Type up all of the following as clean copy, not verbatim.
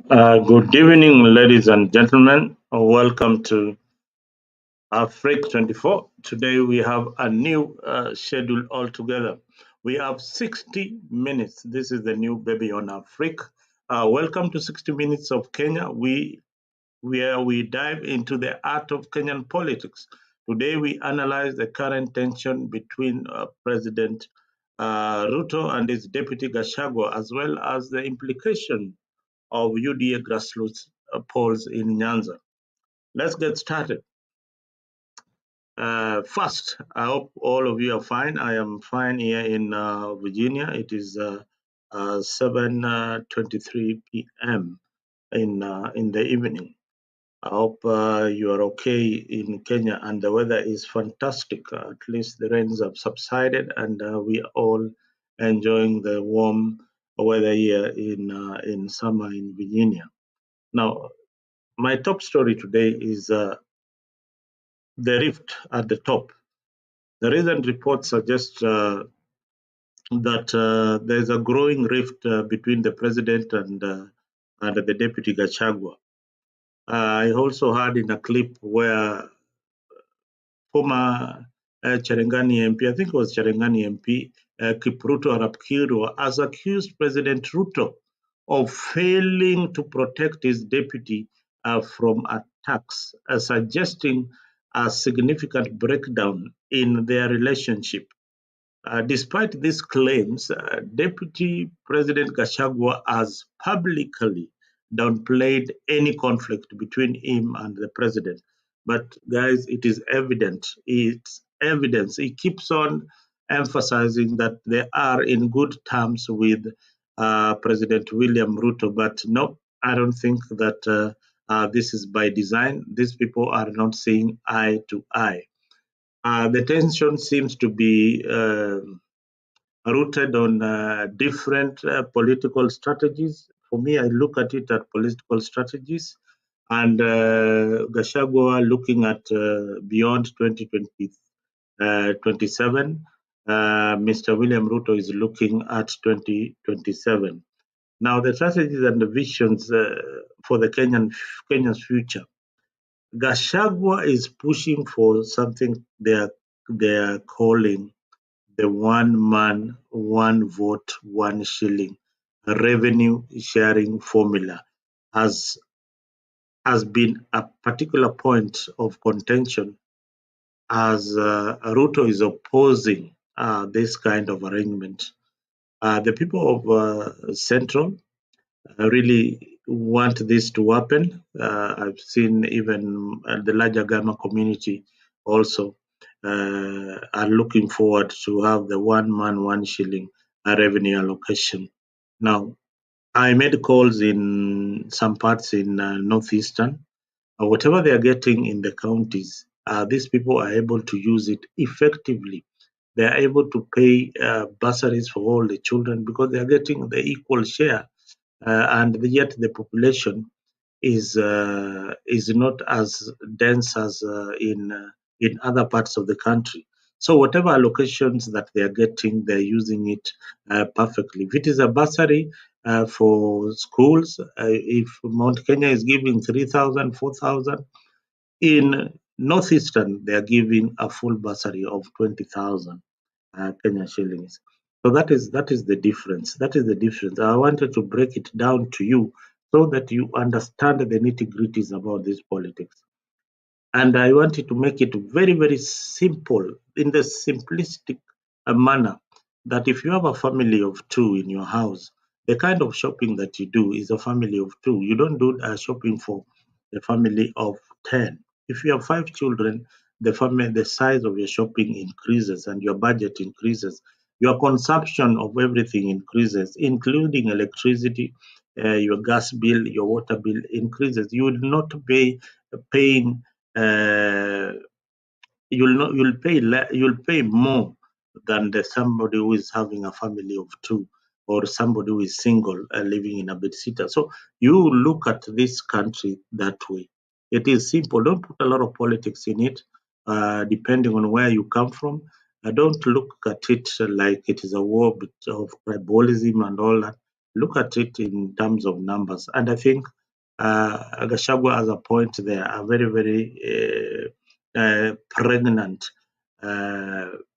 Good evening, ladies and gentlemen. Welcome to Africa 24. Today we have a new schedule altogether. We have 60 minutes. This is the new baby on Africa. Welcome to 60 Minutes of Kenya, where we dive into the art of Kenyan politics. Today we analyze the current tension between President Ruto and his Deputy Gachagua, as well as the implication of UDA grassroots polls in Nyanza. Let's get started. First, I hope all of you are fine. I am fine here in Virginia. It is 7:23 p.m. In the evening. I hope you are okay in Kenya, and the weather is fantastic. At least the rains have subsided, and we are all enjoying the warm weather here in summer in Virginia. Now, my top story today is the rift at the top. The recent reports suggest that there's a growing rift between the president and the deputy Gachagua. I also heard in a clip where former Cherengani MP, I think it was Cherengani MP, Kipruto Arap Kirwa, has accused President Ruto of failing to protect his deputy from attacks, suggesting a significant breakdown in their relationship. Despite these claims, Deputy President Gachagua has publicly downplayed any conflict between him and the president. But guys, it is evident. It's evidence. He keeps on emphasizing that they are in good terms with President William Ruto. But no, I don't think that this is by design. These people are not seeing eye to eye. The tension seems to be rooted on different political strategies. For me, I look at it at political strategies, and Gachagua looking at beyond 2027. Mr. William Ruto is looking at 2027. Now, the strategies and the visions for the Kenya's future. Gachagua is pushing for something they are calling the one man, one vote, one shilling revenue sharing formula has been a particular point of contention as Ruto is opposing this kind of arrangement. The people of Central really want this to happen. I've seen even the larger Gama community also are looking forward to have the one man, one shilling revenue allocation. Now, I made calls in some parts in northeastern. Whatever they are getting in the counties, these people are able to use it effectively. They are able to pay bursaries for all the children because they are getting the equal share, and yet the population is not as dense as in other parts of the country. So whatever allocations that they are getting, they're using it perfectly. If it is a bursary for schools, if Mount Kenya is giving 3,000, 4,000, in Northeastern they are giving a full bursary of 20,000 Kenya shillings. So that is the difference. That is the difference. I wanted to break it down to you so that you understand the nitty gritties about this politics. And I wanted to make it very, very simple in the simplistic manner that if you have a family of two in your house, the kind of shopping that you do is a family of two. You don't do shopping for a family of 10. If you have 5 children, the size of your shopping increases and your budget increases. Your consumption of everything increases, including electricity, your gas bill, your water bill increases. You will not be paying uh, you'll pay more than the somebody who is having a family of two or somebody who is single living in a bed sitter. So you look at this country that way. It is simple. Don't put a lot of politics in it, depending on where you come from. Don't look at it like it is a war of tribalism and all that. Look at it in terms of numbers. And I think Gachagua has a point there, a very, very pregnant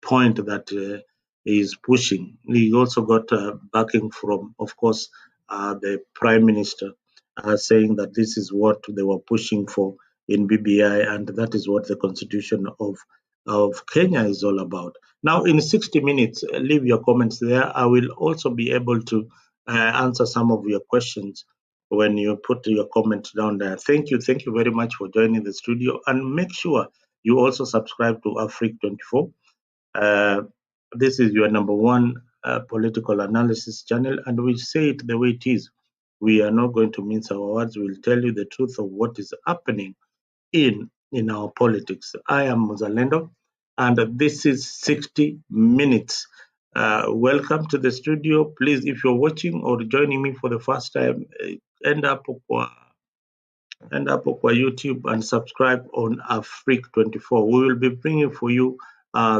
point that he is pushing. He also got backing from, of course, the Prime Minister, saying that this is what they were pushing for in BBI, and that is what the Constitution of Kenya is all about. Now, in 60 minutes, leave your comments there. I will also be able to answer some of your questions when you put your comments down there. Thank you. Thank you very much for joining the studio. And make sure you also subscribe to Afrique24. This is your number one political analysis channel, and we say it the way it is. We are not going to mince our words. We'll tell you the truth of what is happening in our politics. I am Muzalendo, and this is 60 minutes. Welcome to the studio. Please, if you're watching or joining me for the first time, end up kwa YouTube and subscribe on Afrique24. We will be bringing for you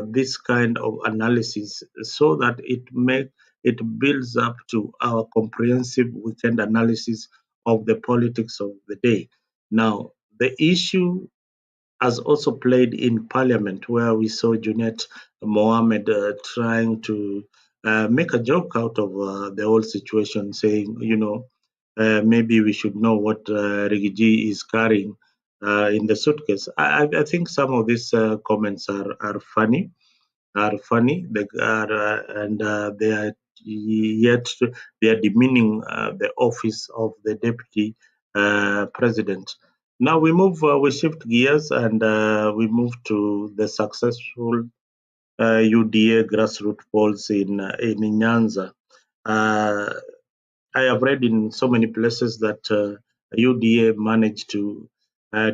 this kind of analysis so that it builds up to our comprehensive weekend analysis of the politics of the day. Now, the issue has also played in Parliament, where we saw Junet Mohammed trying to make a joke out of the whole situation, saying, maybe we should know what Rigiji is carrying in the suitcase. I think some of these comments are funny. They are, and they are yet they are demeaning the office of the deputy president. Now we shift gears and we move to the successful UDA grassroots polls in Nyanza. I have read in so many places that UDA managed to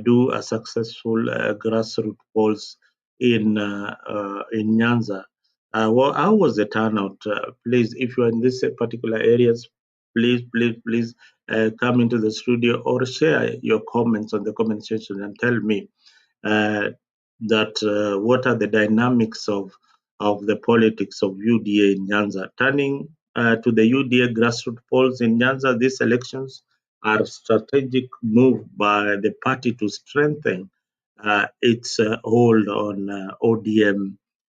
do a successful grassroots polls in Nyanza. How was the turnout? Please, if you are in these particular areas, please come into the studio or share your comments on the comment section and tell me uh, that what are the dynamics of the politics of UDA in Nyanza. Turning to the UDA grassroots polls in Nyanza, these elections are a strategic move by the party to strengthen its hold on ODM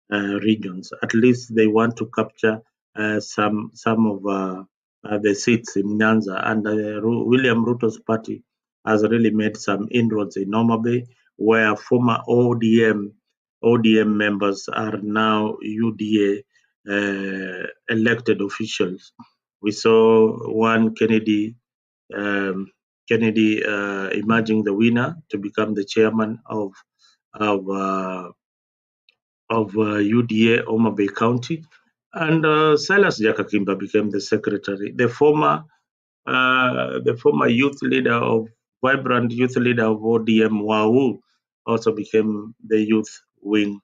regions. At least they want to capture some of the seats in Nyanza, and William Ruto's party has really made some inroads in Norma Bay, where former ODM members are now UDA elected officials. We saw one Kennedy emerging the winner to become the chairman of UDA Homa Bay County, and Silas Jakakimba became the secretary. The former vibrant youth leader of ODM, Wau, also became the youth wing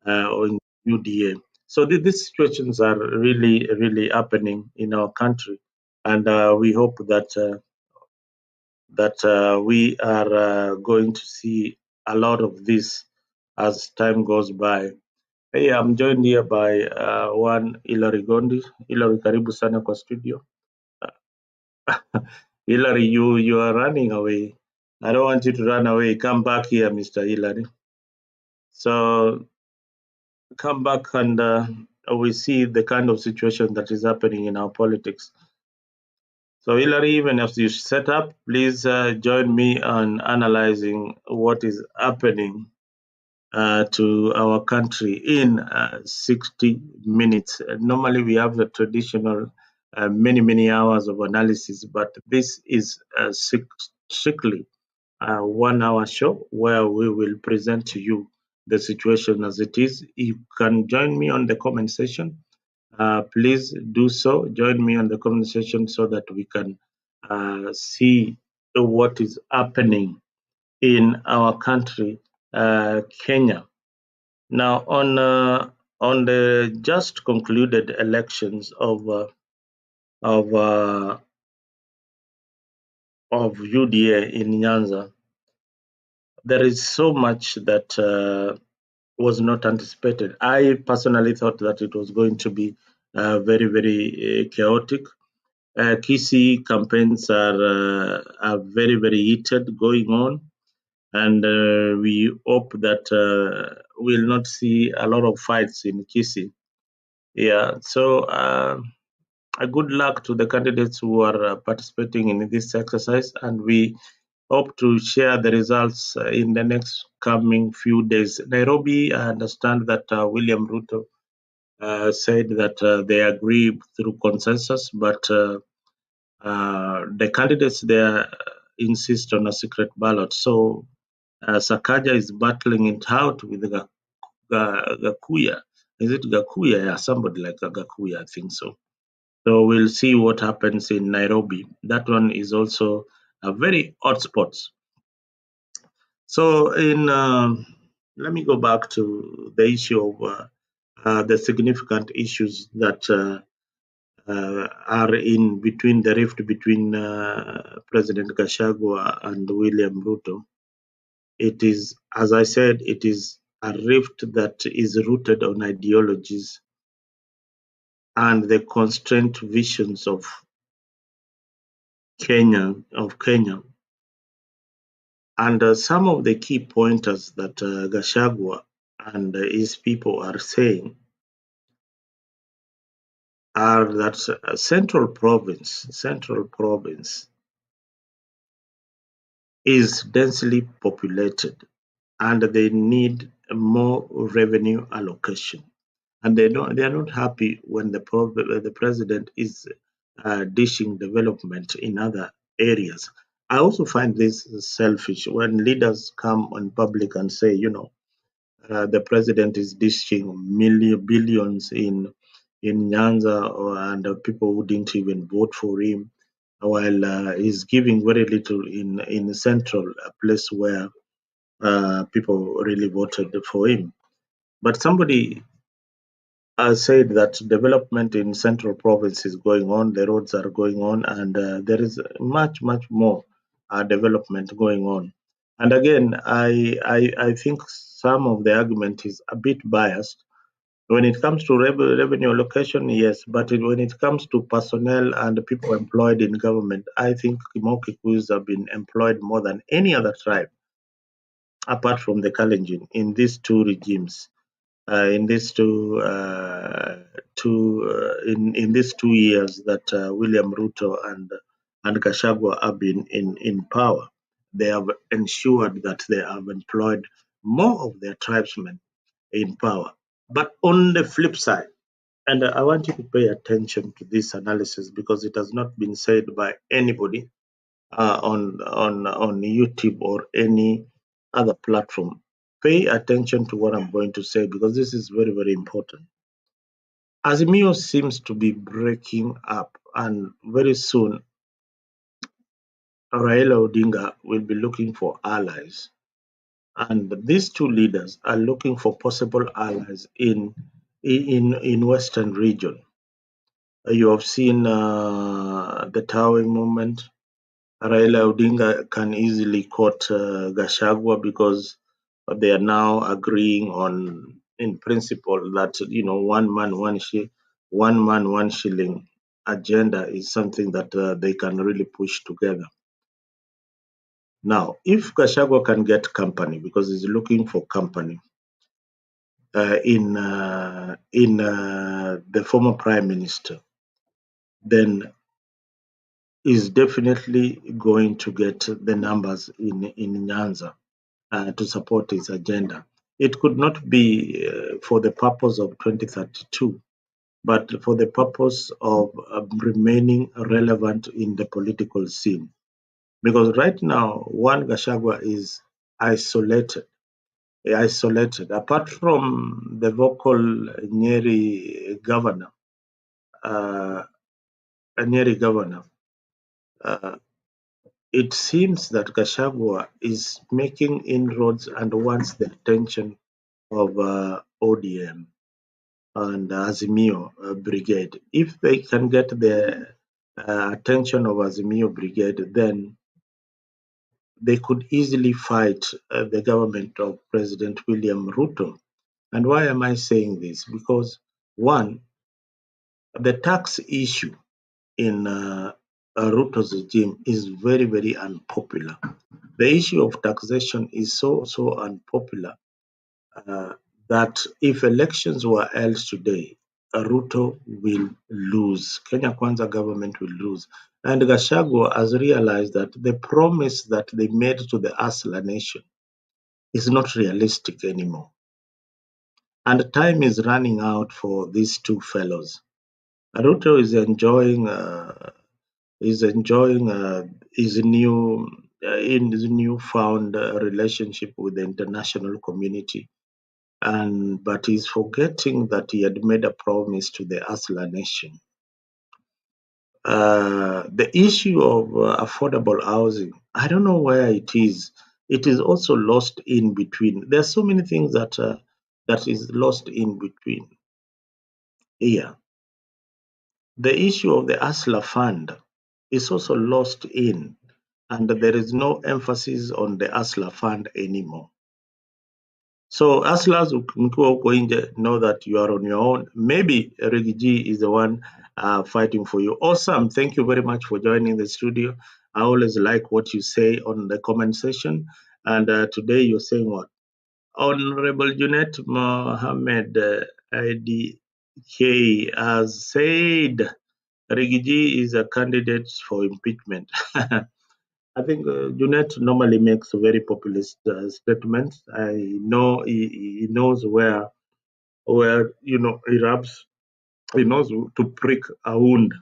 in UDA. So these situations are really, really happening in our country, and we hope that we are going to see a lot of this as time goes by. Hey, I'm joined here by one Hilary Gondi. Hilary, karibu sana kwa studio. Hilary, you are running away. I don't want you to run away. Come back here, Mr. Hilary. So come back and we see the kind of situation that is happening in our politics. So Hilary, even as you set up, please join me on analyzing what is happening to our country in 60 minutes. Normally we have the traditional many hours of analysis, but this is strictly a 1 hour show where we will present to you the situation as it is. You can join me on the comment section. Please do so. Join me on the comment section so that we can see what is happening in our country, Kenya. Now, on the just concluded elections of UDA in Nyanza, there is so much that was not anticipated. I personally thought that it was going to be very chaotic. Kisii campaigns are very, very heated going on, and we hope that we'll not see a lot of fights in Kisii. Yeah, so a good luck to the candidates who are participating in this exercise, and we hope to share the results in the next coming few days. Nairobi, I understand that William Ruto said that they agree through consensus, but the candidates there insist on a secret ballot. So Sakaja is battling it out with Gakuya. Is it Gakuya? Yeah, somebody like Gakuya, I think so. So we'll see what happens in Nairobi. That one is also a very hot spot. So let me go back to the issue of the significant issues that are in between the rift between President Gachagua and William Ruto. It is, as I said, it is a rift that is rooted on ideologies and the constrained visions of Kenya. And some of the key pointers that Gachagua and his people are saying are that Central Province is densely populated and they need more revenue allocation. And they are not happy when the president is dishing development in other areas. I also find this selfish when leaders come on public and say, the president is dishing billions in Nyanza, and people who didn't even vote for him, while he's giving very little in Central, a place where people really voted for him. But somebody said that development in Central Province is going on, the roads are going on, and there is much more development going on. And again, I think some of the argument is a bit biased. When it comes to revenue allocation, yes, but when it comes to personnel and people employed in government, I think Kimo Kikuyus have been employed more than any other tribe, apart from the Kalenjin, in these two regimes. In these in these 2 years that William Ruto and Gachagua have been in power, they have ensured that they have employed more of their tribesmen in power. But on the flip side, and I want you to pay attention to this analysis because it has not been said by anybody on YouTube or any other platform. Pay attention to what I'm going to say because this is very, very important. Azimio seems to be breaking up, and very soon Raila Odinga will be looking for allies. And these two leaders are looking for possible allies in Western region. You have seen the Towing movement. Raila Odinga can easily quote Gachagua because they are now agreeing on, in principle, that one man, one shilling agenda is something that they can really push together. Now, if Gachagua can get company because he's looking for company in the former prime minister, then is definitely going to get the numbers in Nyanza to support his agenda. It could not be for the purpose of 2032, but for the purpose of remaining relevant in the political scene. Because right now, one Gashagwa is isolated. Apart from the vocal uh, Nyeri governor, uh, it seems that Gachagua is making inroads and wants the attention of ODM and Azimio Brigade. If they can get the attention of Azimio Brigade, then they could easily fight the government of President William Ruto. And why am I saying this? Because one, the tax issue in Ruto's regime is very, very unpopular. The issue of taxation is so unpopular uh, that if elections were held today, Ruto will lose. Kenya Kwanza government will lose. And Gachagua has realized that the promise that they made to the Asla nation is not realistic anymore. And time is running out for these two fellows. Ruto is enjoying his new in his newfound relationship with the international community, and but he's forgetting that he had made a promise to the Asla nation. The issue of affordable housing, I don't know where it is. It is also lost in between. There are so many things that is lost in between here. The issue of the ASLA fund is also lost in, and there is no emphasis on the ASLA fund anymore. So ASLAs mkiwa huko nje, know that you are on your own. Maybe Reggie is the one fighting for you. Awesome. Thank you very much for joining the studio. I always like what you say on the comment section. And today you're saying what? Honorable Junet Mohammed IDK has said Rigiji is a candidate for impeachment. I think Junet normally makes very populist statements. I know he knows where he rubs. He knows to prick a wound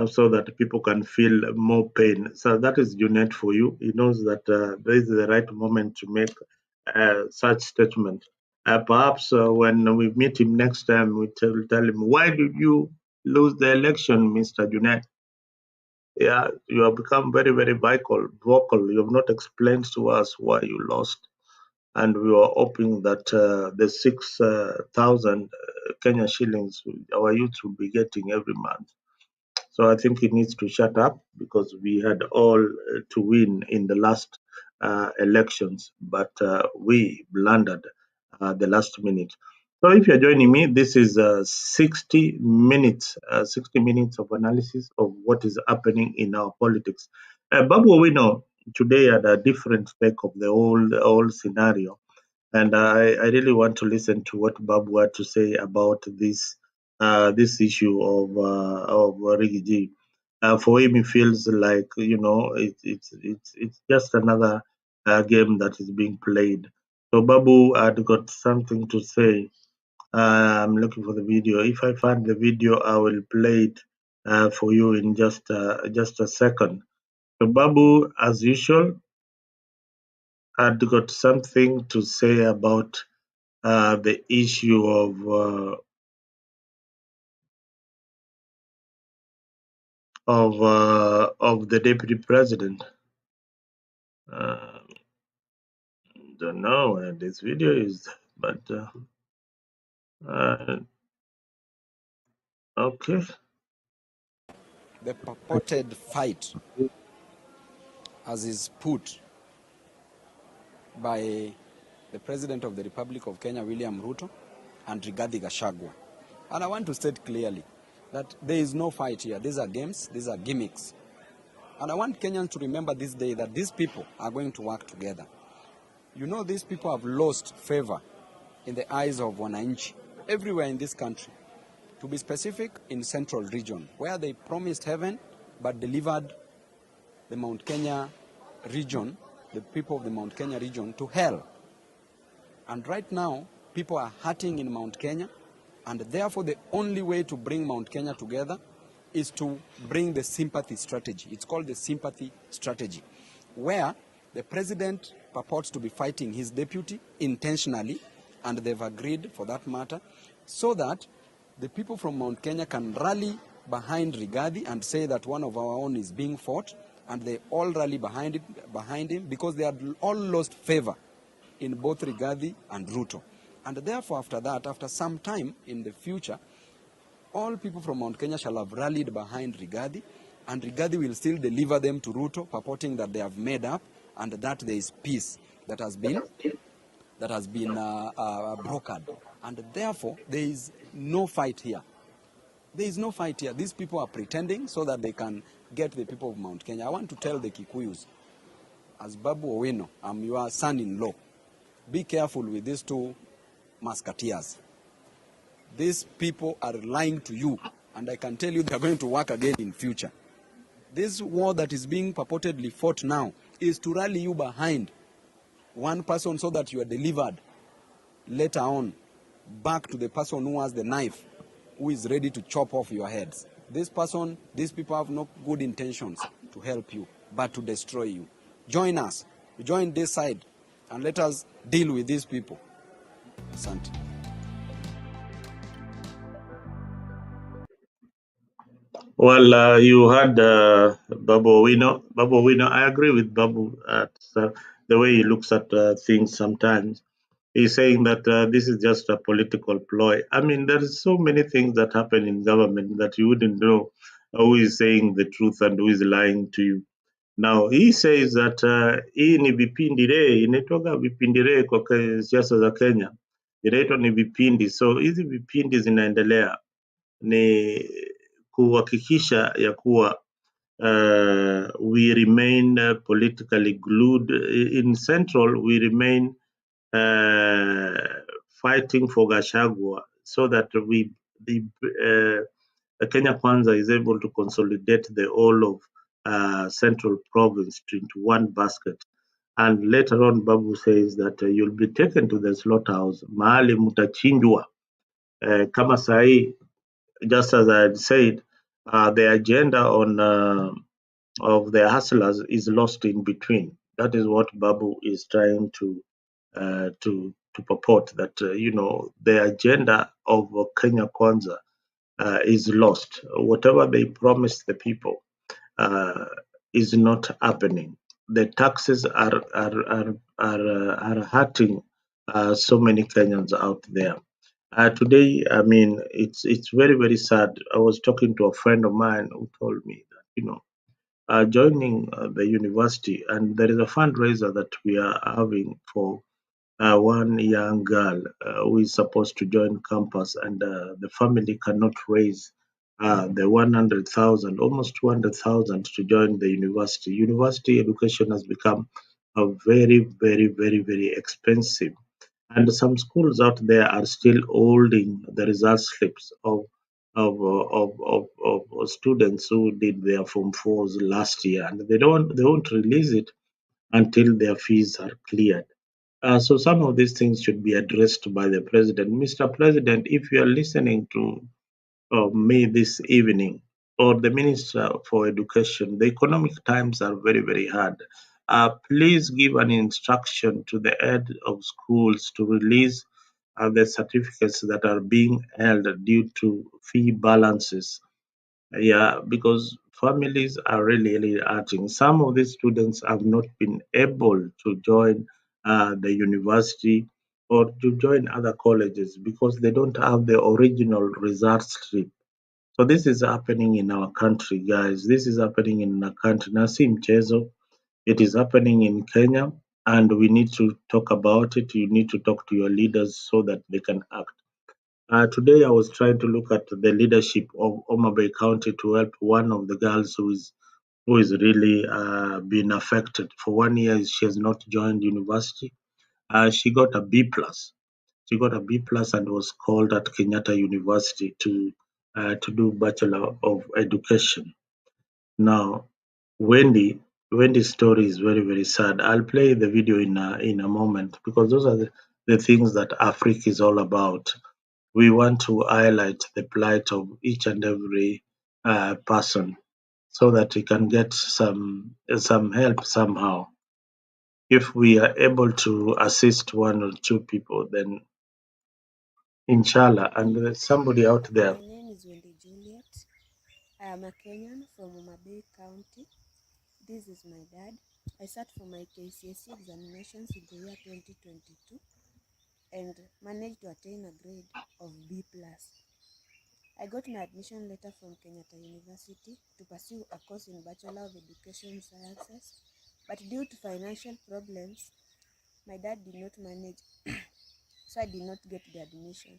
so that people can feel more pain. So that is Junet for you. He knows that this is the right moment to make such statement. Perhaps when we meet him next time, we tell him, why did you lose the election, Mr. Junet? Yeah, you have become very, very vocal. You have not explained to us why you lost. And we were hoping that the 6,000 Kenya shillings our youth will be getting every month. So I think he needs to shut up because we had all to win in the last elections, but we blundered the last minute. So if you're joining me, this is 60 minutes, 60 minutes of analysis of what is happening in our politics. Babu, we know today had a different take of the whole scenario, and I really want to listen to what Babu had to say about this issue of Rigiji. For him, it feels like it's just another game that is being played. So Babu had got something to say. I'm looking for the video. If I find the video, I will play it for you in just a second. So Babu, as usual, had got something to say about the issue of the deputy president. Don't know where this video is, but okay. The purported fight, as is put by the President of the Republic of Kenya, William Ruto, and Rigathi Gachagua. And I want to state clearly that there is no fight here. These are games, these are gimmicks. And I want Kenyans to remember this day that these people are going to work together. You know, these people have lost favor in the eyes of Wananchi everywhere in this country. To be specific, in Central Region, where they promised heaven but delivered the Mount Kenya region, the people of the Mount Kenya region, to hell. And right now, people are hurting in Mount Kenya, and therefore the only way to bring Mount Kenya together is to bring the sympathy strategy. It's called the sympathy strategy, where the president purports to be fighting his deputy intentionally, and they've agreed for that matter, so that the people from Mount Kenya can rally behind Rigathi and say that one of our own is being fought, and they all rally behind him because they had all lost favor in both Rigathi and Ruto. And therefore, after that, after some time in the future, all people from Mount Kenya shall have rallied behind Rigathi, and Rigathi will still deliver them to Ruto, purporting that they have made up and that there is peace that has been brokered. And therefore, there is no fight here. There is no fight here. These people are pretending so that they can get the people of Mount Kenya. I want to tell the Kikuyus, as Babu Owino, I'm your son-in-law, be careful with these two musketeers. These people are lying to you, and I can tell you they are going to work again in future. This war that is being purportedly fought now is to rally you behind one person so that you are delivered later on back to the person who has the knife, who is ready to chop off your heads. This person, these people have no good intentions to help you, but to destroy you. Join us. Join this side, and let us deal with these people. Asante. Well, you had Babu Owino. Babu Owino, I agree with Babu at the way he looks at things sometimes. He's saying that this is just a political ploy. I mean, there is so many things that happen in government that you wouldn't know who is saying the truth and who is lying to you. Now he says that hii ni vipindi re, inaitwaga vipindi re kwa siasa za Kenya, inaitwa ni vipindi. So hizi vipindi zinaendelea ni kuhakikisha ya kuwa we remain politically glued in central. We remain fighting for Gachagua so that the Kenya Kwanza is able to consolidate the whole of central province into one basket. And later on, Babu says that you'll be taken to the slaughterhouse, mahali mutachinjwa. Kama sahi, just as I had said, the agenda on of the hustlers is lost in between. That is what Babu is trying to purport, that the agenda of Kenya Kwanza is lost. Whatever they promised the people uh, is not happening. The taxes are hurting so many Kenyans out there. Today, I mean, it's very very sad. I was talking to a friend of mine who told me that joining the university, and there is a fundraiser that we are having for one young girl who is supposed to join campus, and the family cannot raise the 100,000, almost 200,000 to join the university. University education has become a very, very, very, very expensive. And some schools out there are still holding the result slips of students who did their Form 4s last year, and they won't release it until their fees are cleared. So some of these things should be addressed by the president. Mr. President, if you are listening to me this evening, or the Minister for Education, the economic times are very, very hard. Please give an instruction to the head of schools to release the certificates that are being held due to fee balances. Yeah, because families are really, really hurting. Some of these students have not been able to join the university or to join other colleges because they don't have the original result slip. So this is happening in our country, guys. This is happening in our country. Na si mchezo. It is happening in Kenya, and we need to talk about it. You need to talk to your leaders so that they can act. Today, I was trying to look at the leadership of Homa Bay County to help one of the girls who is really been affected. For 1 year, she has not joined university. She got a B plus. She got a B plus and was called at Kenyatta University to do Bachelor of Education. Now, Wendy's story is very very sad. I'll play the video in a moment because those are the things that Africa is all about. We want to highlight the plight of each and every person so that we can get some help somehow. If we are able to assist one or two people, then inshallah, and there's somebody out there. My name is Wendy Juliet. I am a Kenyan from Homa Bay County. This is my dad. I sat for my KCSE examinations in the year 2022 and managed to attain a grade of B+. I got my admission letter from Kenyatta University to pursue a course in Bachelor of Education Sciences, but due to financial problems, my dad did not manage, so I did not get the admission.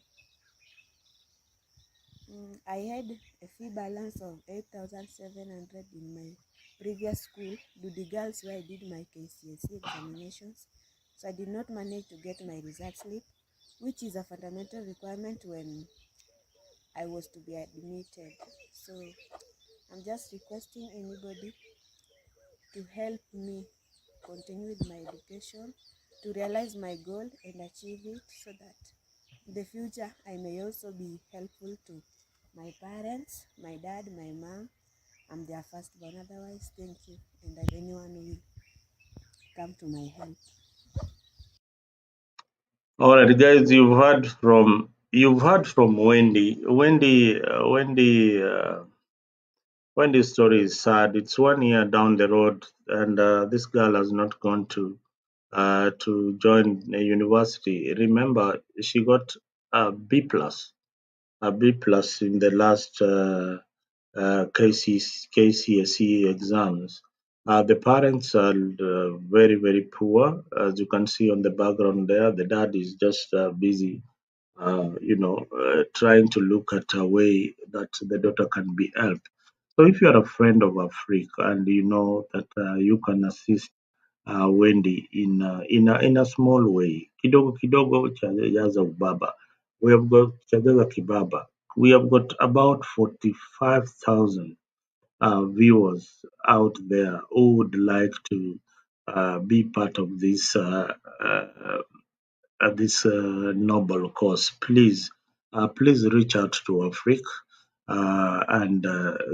I had a fee balance of 8,700 in my previous school, the girls where I did my KCSE examinations. So I did not manage to get my result slip, which is a fundamental requirement when I was to be admitted. So I'm just requesting anybody to help me continue with my education, to realize my goal and achieve it so that in the future I may also be helpful to my parents, my dad, my mom. I'm their firstborn. Otherwise, thank you. And if anyone will come to my help. All right, guys, you've heard from Wendy. Wendy's story is sad. It's 1 year down the road, and this girl has not gone to join a university. Remember, she got a B plus in the last KCSE exams. The parents are very, very poor. As you can see on the background there, the dad is just busy, trying to look at a way that the daughter can be helped. So if you are a friend of Africa and you know that you can assist Wendy in a small way, kidogo kidogo chajaza ubaba. We have got chajaza kibaba. We have got about 45,000 viewers out there who would like to be part of this noble cause. Please reach out to Africa and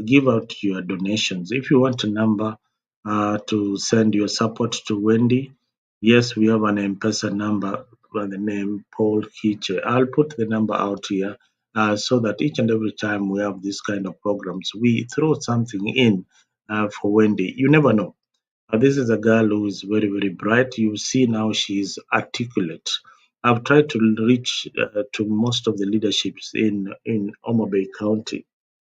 give out your donations. If you want a number to send your support to Wendy, yes, we have an M-Pesa number by the name Paul Kiche. I'll put the number out here so that each and every time we have this kind of programs, we throw something in for Wendy. You never know. This is a girl who is very, very bright. You see now she is articulate. I've tried to reach to most of the leaderships in Homa Bay County,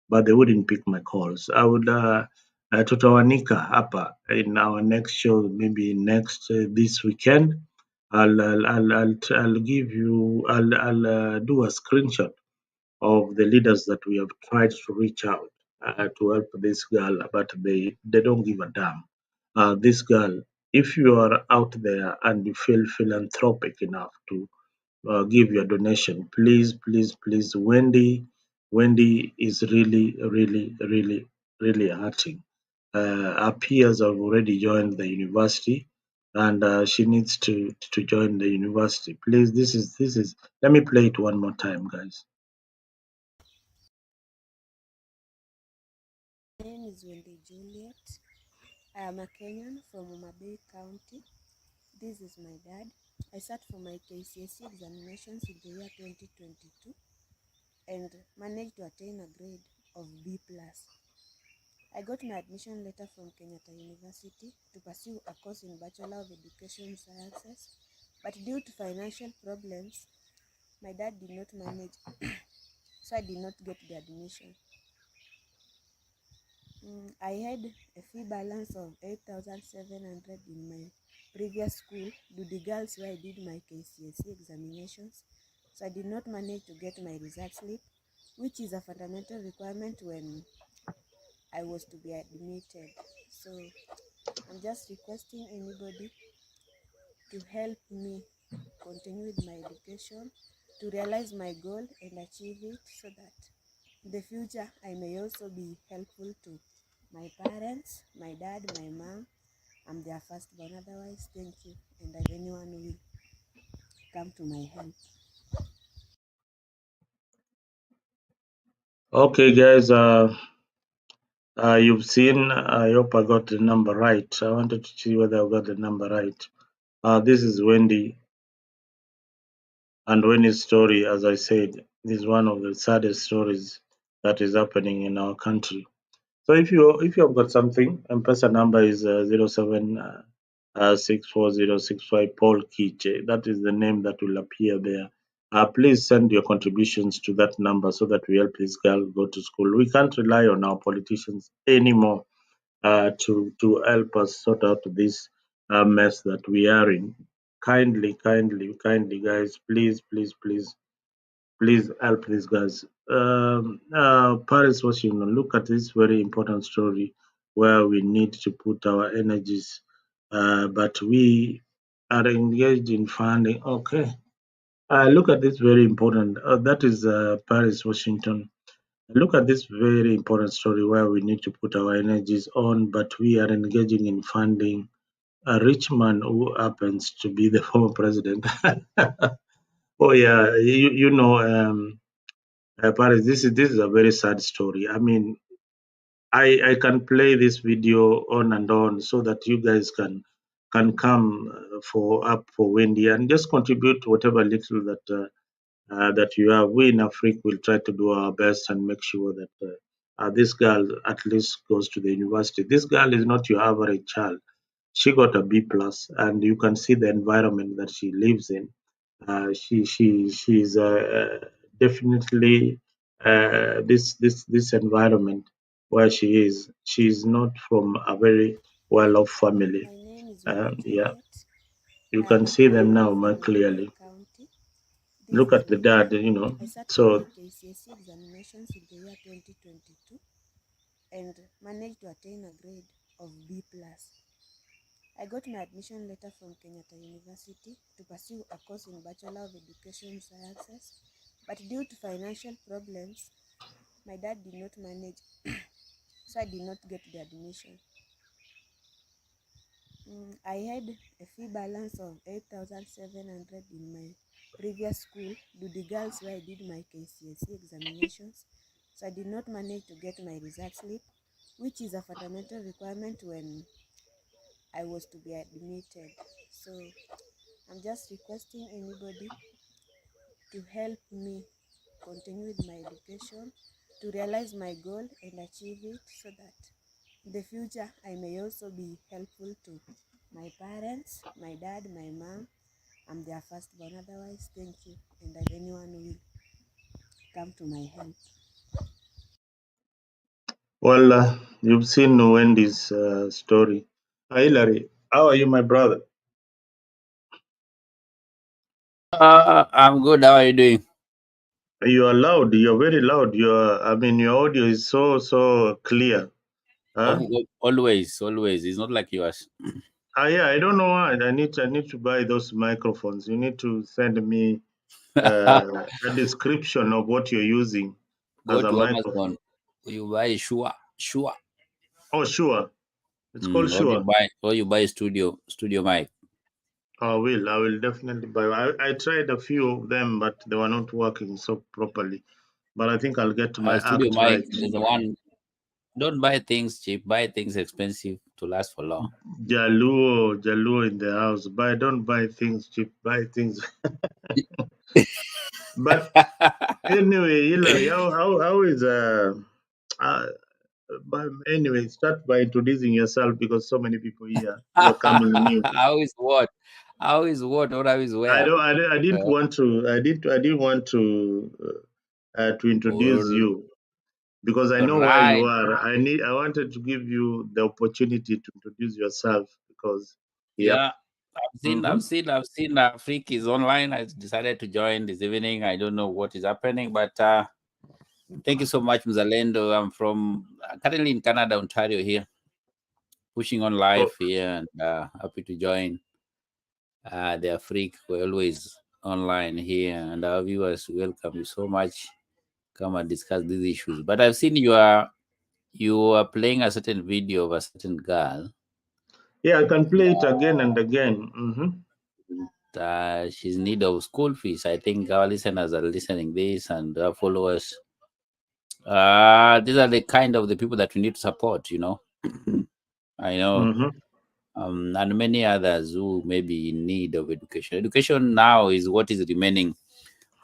but they wouldn't pick my calls. I would tutawanika hapa in our next show, maybe next this weekend. I'll give you. I'll do a screenshot of the leaders that we have tried to reach out to help this girl, but they don't give a damn. This girl, if you are out there and you feel philanthropic enough to give your donation, please, please, please, Wendy is really, really, really, really hurting. Her peers have already joined the university, and she needs to join the university. Please, this is. Let me play it one more time, guys. My name is Wendy Juliet. I am a Kenyan from Bay County. This is my dad. I sat for my KCSE examinations in the year 2022 and managed to attain a grade of B+. I got my admission letter from Kenyatta University to pursue a course in Bachelor of Education Sciences, but due to financial problems, my dad did not manage, so I did not get the admission. I had a fee balance of 8,700 in my previous school, the girls where I did my KCSE examinations, so I did not manage to get my result slip, which is a fundamental requirement when I was to be admitted. So I'm just requesting anybody to help me continue with my education, to realize my goal and achieve it so that in the future I may also be helpful to my parents, my dad, my mom. I'm their firstborn. Otherwise, thank you. And if anyone will come to my help. Okay, guys. You've seen. I hope I got the number right. I wanted to see whether I got the number right. This is Wendy, and Wendy's story, as I said, is one of the saddest stories that is happening in our country. So if you have got something, M-Pesa number is 07 64065 Paul Kiche. That is the name that will appear there. Please send your contributions to that number so that we help this girl go to school. We can't rely on our politicians anymore to help us sort out this mess that we are in. Kindly, kindly, kindly, guys, please, please, please Please help these guys. Paris, Washington. Look at this very important story where we need to put our energies, but we are engaged in funding. Okay. Look at this very important. That is Paris, Washington. Look at this very important story where we need to put our energies on, but we are engaging in funding a rich man who happens to be the former president. Oh yeah, Paris. This is a very sad story. I mean, I can play this video on and on so that you guys can come for up for Wendy and just contribute whatever little that you have. We in Africa will try to do our best and make sure that this girl at least goes to the university. This girl is not your average child. She got a B plus, and you can see the environment that she lives in. She's definitely this environment where she is. She's not from a very well-off family. My name is Yeah, Juliet. you can see I them now live more in Mabere clearly. County. This Look is at the my dad, dad. you know. I sat for my So KCSE examinations in the year 2022 and managed to attain a grade of B plus. I got my admission letter from Kenyatta University to pursue a course in Bachelor of Education Sciences, but due to financial problems, my dad did not manage, so I did not get the admission. I had a fee balance of 8,700 in my previous school, the girls where I did my KCSE examinations, so I did not manage to get my result slip, which is a fundamental requirement when I was to be admitted. So I'm just requesting anybody to help me continue with my education, to realize my goal and achieve it so that in the future I may also be helpful to my parents, my dad, my mom. I'm their firstborn. Otherwise, thank you. And if anyone will come to my help. well, you've seen Wendy's story. Hilary, how are you, my brother? I'm good. How are you doing? You are loud. You're very loud. I mean, your audio is so clear. Huh? Always, always. It's not like yours. Yeah, I don't know why. I need to buy those microphones. You need to send me a description of what you're using Go as a to microphone. Amazon. You buy Shure. Oh, sure. It's called Sure. Or you buy studio mic. I will definitely buy. I tried a few of them, but they were not working so properly. But I think I'll get my Studio act mic right. is the one. Don't buy things cheap. Buy things expensive to last for long. Jaluo in the house. Don't buy things cheap. Buy things. But anyway, Hilary, how is uh but anyway, start by introducing yourself because so many people here who are coming new. How is what? How is what? Or how is I where? don't. I didn't Uh, want to. I didn't want to introduce all you because I know where you right. are. I wanted to give you the opportunity to introduce yourself because. Yep. Yeah. Mm-hmm. I've seen Freak is online. I decided to join this evening. I don't know what is happening, but thank you so much, Mzalendo. I'm from currently in Canada, Ontario here, pushing on Oh, live here, and happy to join the Freak. We're always online here, and our viewers welcome you so much. Come and discuss these issues. But I've seen you are playing a certain video of a certain girl. yeah, I can play it again and again. Mm-hmm. She's in need of school fees. I think our listeners are listening this and our followers. These are the kind of the people that we need to support. I know, Mm-hmm. and many others who may be in need of education. Education now is what is remaining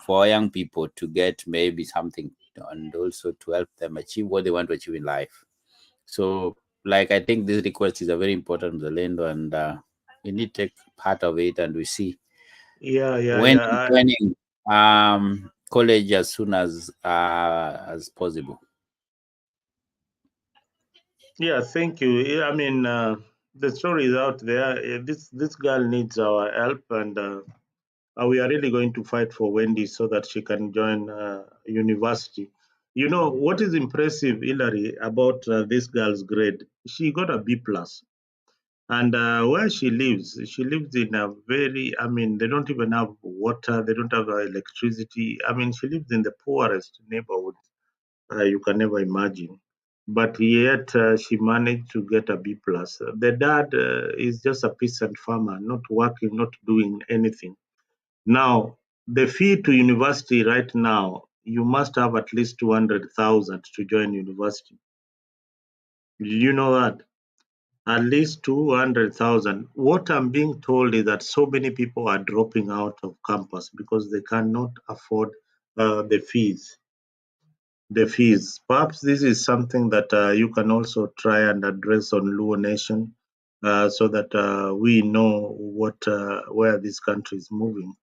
for young people to get maybe something and also to help them achieve what they want to achieve in life. So, like, I think this request is a very important the land, and we need to take part of it, and we see Yeah, yeah, when yeah. joining college as soon as possible. Yeah, thank you. I mean, the story is out there. This girl needs our help, and we are really going to fight for Wendy so that she can join university. You know what is impressive, Hillary, about this girl's grade? She got a B plus, and where she lives in a very, I mean, they don't even have water, they don't have electricity. I mean, she lives in the poorest neighborhood you can never imagine. But yet she managed to get a B plus. The dad is just a peasant farmer, not working, not doing anything. Now, the fee to university right now, you must have at least 200,000 to join university. Did you know that? At least 200,000. What I'm being told is that so many people are dropping out of campus because they cannot afford the fees. The fees. Perhaps this is something that you can also try and address on Luo Nation so that we know where this country is moving.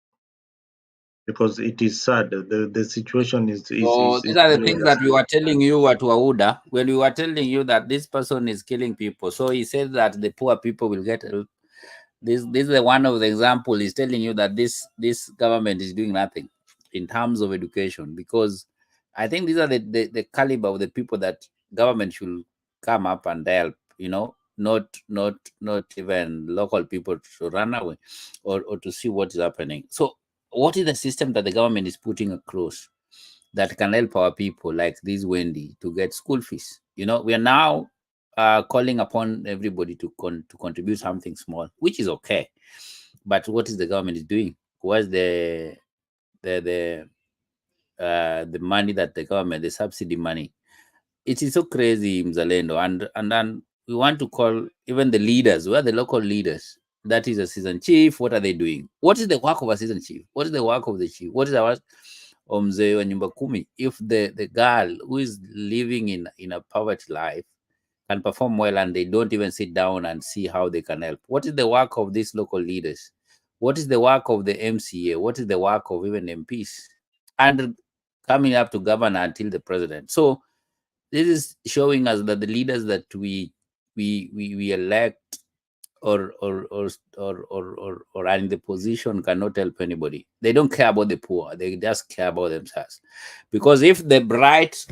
Because it is sad. The situation So is these are the very things that we were sad. telling you at Wauda when we were telling you that this person is killing people. So he said that the poor people will get help. This is one of the example. He's telling you that this government is doing nothing in terms of education, because I think these are the caliber of the people that government should come up and help. Not even local people to run away or to see what is happening. So what is the system that the government is putting across that can help our people like this Wendy to get school fees? We are now calling upon everybody to contribute something small, which is okay. But what is the government is doing? What's the money that the government, the subsidy money? It is so crazy, Mzalendo, and then we want to call even the leaders. Who are the local leaders? That is a season chief. What are they doing? What is the work of a season chief? What is the work of the chief? What is the work of Mzee wa Nyumba Kumi? If the girl who is living in a poverty life can perform well and they don't even sit down and see how they can help, what is the work of these local leaders? What is the work of the MCA? What is the work of even MPs? And coming up to governor until the president. So this is showing us that the leaders that we elect or are in the position cannot help anybody. They don't care about the poor. They just care about themselves. Because if the bright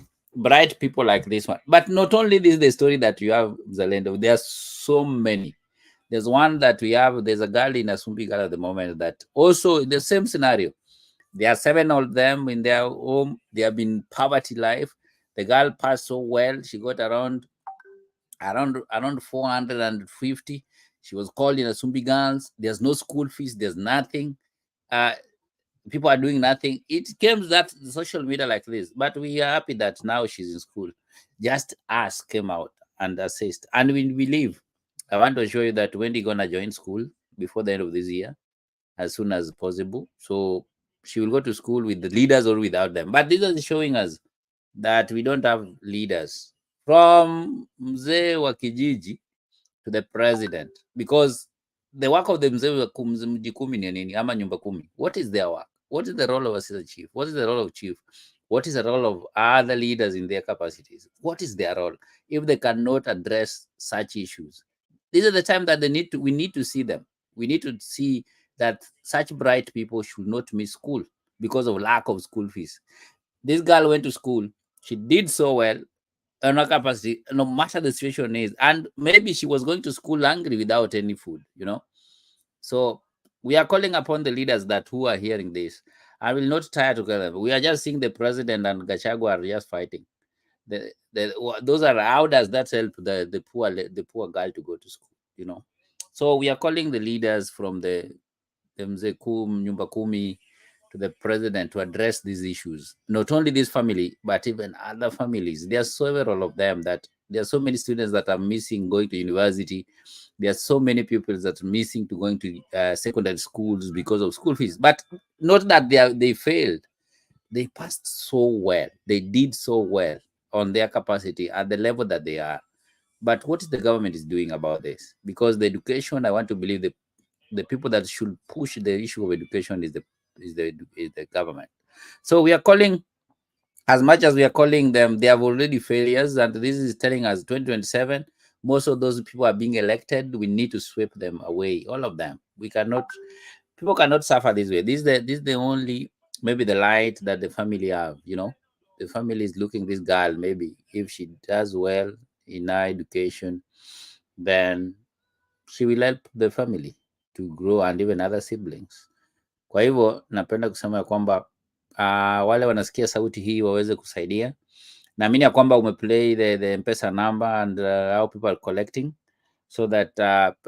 people like this one, but not only this, the story that you have, Zalendo, there are so many. There's one that we have. There's a girl in Asumbigal at the moment that also in the same scenario. There are 7 of them in their home. They have been poverty life. The girl passed so well. She got around 450. She was called in Asumbi Girls. There's no school fees. There's nothing. Uh, People are doing nothing. It came that social media like this, but we are happy that now she's in school. Just us came out and assist, and we believe. I want to show you that Wendy gonna join school before the end of this year, as soon as possible. So she will go to school with the leaders or without them. But this is showing us that we don't have leaders from Mzee wa Kijiji to the president, because the work of the Mzee wa Mji Kumi ni nini ama nyumba kumi? What is their work? What is the role of assistant chief? What is the role of chief? What is the role of other leaders in their capacities? What is their role if they cannot address such issues? These are the time that we need to see them. We need to see that such bright people should not miss school because of lack of school fees. This girl went to school. She did so well on her capacity, no matter the situation is. And maybe she was going to school hungry without any food. So we are calling upon the leaders that who are hearing this. I will not tire together. We are just seeing the president and Gachagua are just fighting. Those are how does that help the poor girl to go to school? So we are calling the leaders from the Mzee Nyumba Kumi to the president to address these issues. Not only this family, but even other families. There are several of them that there are so many students that are missing going to university. There are so many pupils that are missing to going to secondary schools because of school fees. But not that they failed. They passed so well. They did so well on their capacity at the level that they are. But what is the government is doing about this? Because the education, I want to believe the people that should push the issue of education is the government. So we are calling, as much as we are calling them, they have already failures, and this is telling us 2027. Most of those people are being elected. We need to sweep them away, all of them. We cannot people cannot suffer this way. This is the only maybe the light that the family have. The family is looking this girl. Maybe if she does well in her education, then she will help the family to grow and even other siblings. Kwa hivyo napenda kusema ya kwamba wale wanasikia sauti hii waweze kusaidia. Naamini ya kwamba umeplay the M-Pesa number and how people are collecting, so that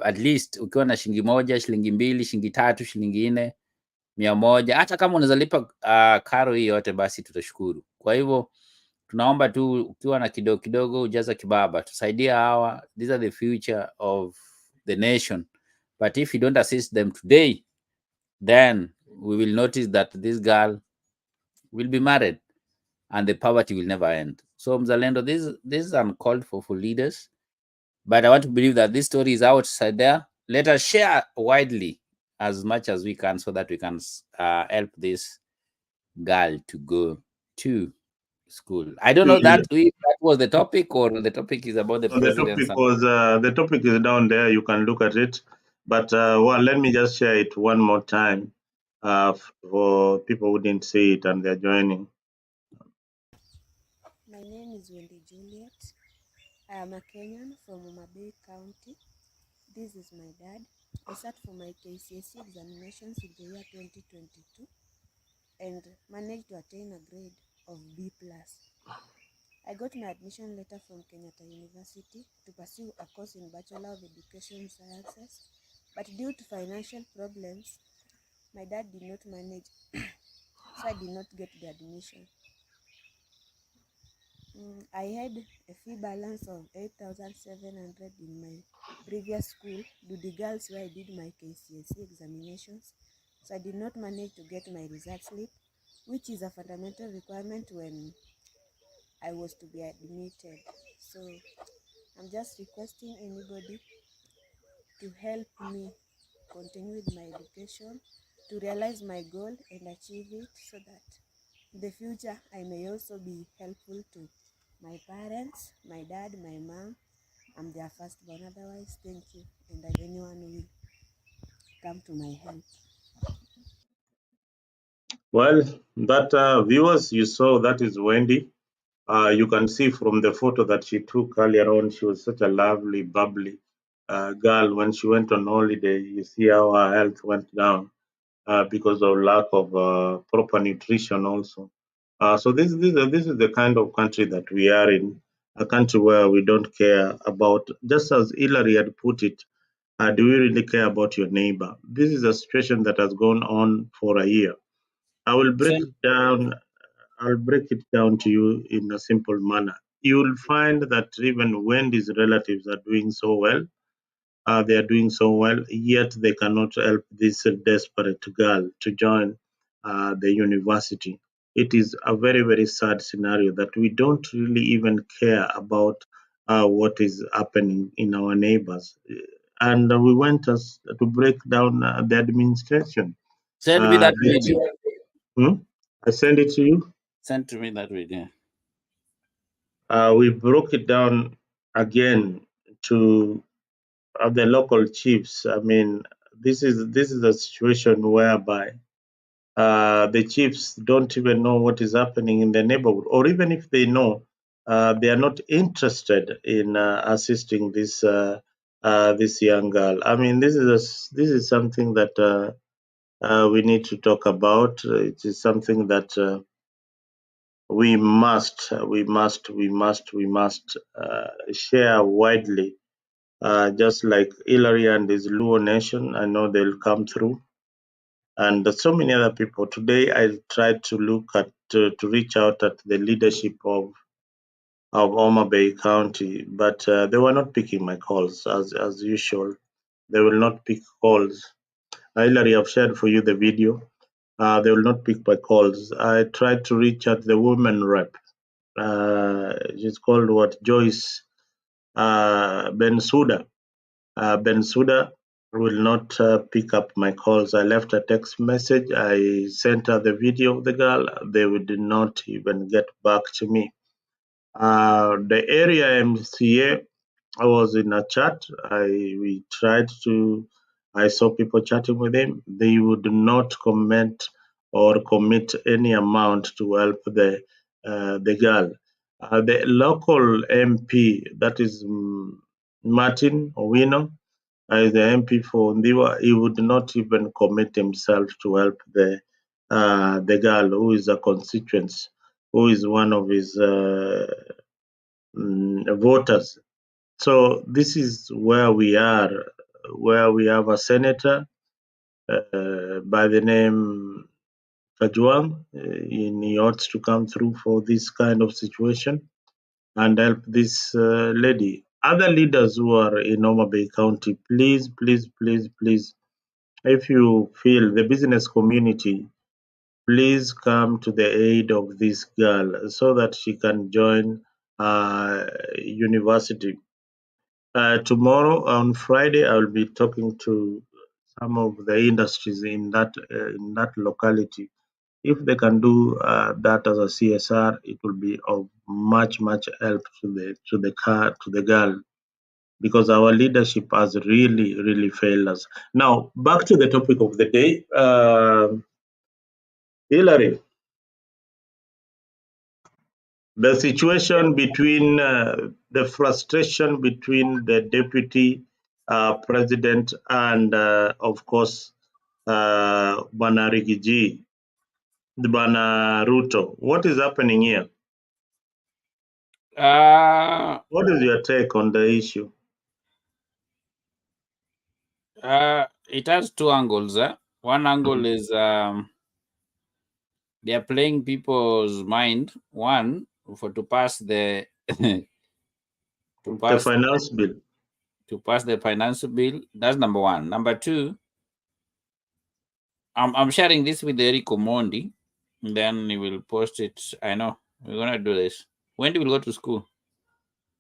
at least ukiwa na shilingi moja, shilingi mbili, shilingi tatu, shilingi nne, 100, hata kama unaweza lipa karo hii yote, basi tutashukuru. Kwa hivyo tunaomba tu ukiwa na kidogo kidogo ujaza kibaba, tusaidia hawa. These are the future of the nation, but if you don't assist them today, then we will notice that this girl will be married and the poverty will never end. So Mzalendo, this is uncalled for leaders, but I want to believe that this story is outside there. Let us share widely as much as we can, so that we can help this girl to go to school. I don't know that if that was the topic, or the topic is about the So the president. topic is down there. You can look at it. But let me just share it one more time for people who didn't see it and they're joining. My name is Wendy Juliet. I am a Kenyan from Mabei County. This is my dad. I sat for my KCSE examinations in the year 2022 and managed to attain a grade of B+. I got my admission letter from Kenyatta University to pursue a course in Bachelor of Education Sciences, but due to financial problems, my dad did not manage, so I did not get the admission. I had a fee balance of 8,700 in my previous school, the girls where I did my KCSE examinations, so I did not manage to get my result slip, which is a fundamental requirement when I was to be admitted. So I'm just requesting anybody to help me continue with my education, to realize my goal and achieve it, so that in the future I may also be helpful to my parents, my dad, my mom. I'm their firstborn. Otherwise, thank you, and if anyone will come to my help. Well, that viewers, you saw that is Wendy. You can see from the photo that she took earlier on, she was such a lovely, bubbly girl. When she went on holiday, you see how her health went down because of lack of proper nutrition also. So this is the kind of country that we are in, a country where we don't care about, just as Hillary had put it, do we really care about your neighbor? This is a situation that has gone on for a year. I will break it down. I'll break it down to you in a simple manner. You'll find that even Wendy's relatives are doing so well, they are doing so well, yet they cannot help this desperate girl to join the university. It is a very, very sad scenario that we don't really even care about what is happening in our neighbors. And we want us to break down the administration. Send me that video. I send it to you. Send to me that video. We broke it down again to the local chiefs. I mean, this is a situation whereby the chiefs don't even know what is happening in the neighborhood, or even if they know, they are not interested in assisting this young girl. I mean, this is something that we need to talk about. It is something that we must share widely. Just like Hillary and his Luo Nation, I know they'll come through, and so many other people. Today, I tried to look at to reach out at the leadership of Homa Bay County, but they were not picking my calls as usual. They will not pick calls. Hillary, I've shared for you the video. They will not pick my calls. I tried to reach out the women rep. She's called what, Joyce Bensouda. Bensouda will not pick up my calls. I left a text message. I sent her the video of the girl. They did not even get back to me. The area MCA, I was in a chat. We tried to I saw people chatting with him. They would not comment or commit any amount to help the girl. The local MP, that is Martin Owino, the MP for Ndiwa, he would not even commit himself to help the girl who is a constituent, who is one of his voters. So this is where we are, where we have a senator by the name Kajwang. He ought to come through for this kind of situation and help this lady. Other leaders who are in Homa Bay County, please, please, please, please, if you feel the business community, please come to the aid of this girl so that she can join university. Tomorrow on Friday, I will be talking to some of the industries in that locality. If they can do that as a CSR, it will be of much help to the girl, because our leadership has really failed us. Now back to the topic of the day, Hillary. The situation between the frustration between the deputy president and, of course, Bana Rigiji, Bana Ruto. What is happening here? What is your take on the issue? It has two angles. One angle is they are playing people's mind. One, to pass the The finance bill. To pass the finance bill. That's number one. Number two, I'm sharing this with Eric Omondi. Then he will post it. I know we're gonna do this. When do we go to school?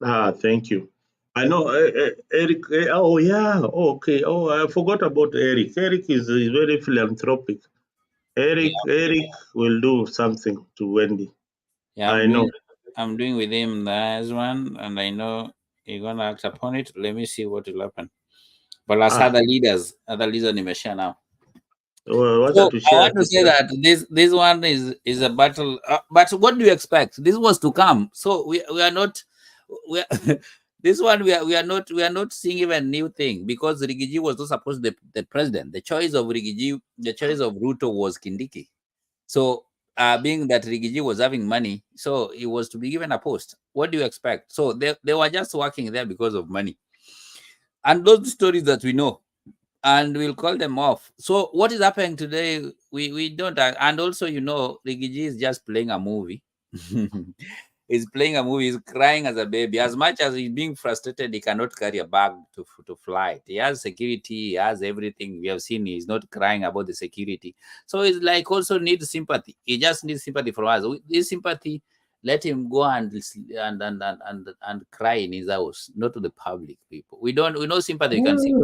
Thank you. I know Eric. Oh yeah. Oh, okay. Oh, I forgot about Eric. Eric is very philanthropic. Eric will do something to Wendy. Yeah, I know. I'm doing with him last one, and I know he's gonna act upon it. Let me see what will happen. But as other leaders nimeshare now. Well, So I want to say that this one is a battle. But what do you expect? This was to come. So we are not. This one we are not seeing even new thing, because Rigiji was not supposed to be the president. The choice of Ruto was Kindiki. So being that Rigiji was having money, so he was to be given a post. What do you expect? So they were just working there because of money. And those stories that we know, and we'll call them off. So what is happening today, we don't. And also, Rigiji is just playing a movie. He's playing a movie. He's crying as a baby. As much as he's being frustrated, he cannot carry a bag to flight. He has security. He has everything. We have seen he's not crying about the security. So it's like also needs sympathy. He just needs sympathy from us. This sympathy, let him go and cry in his house, not to the public people. We know sympathy. We can see.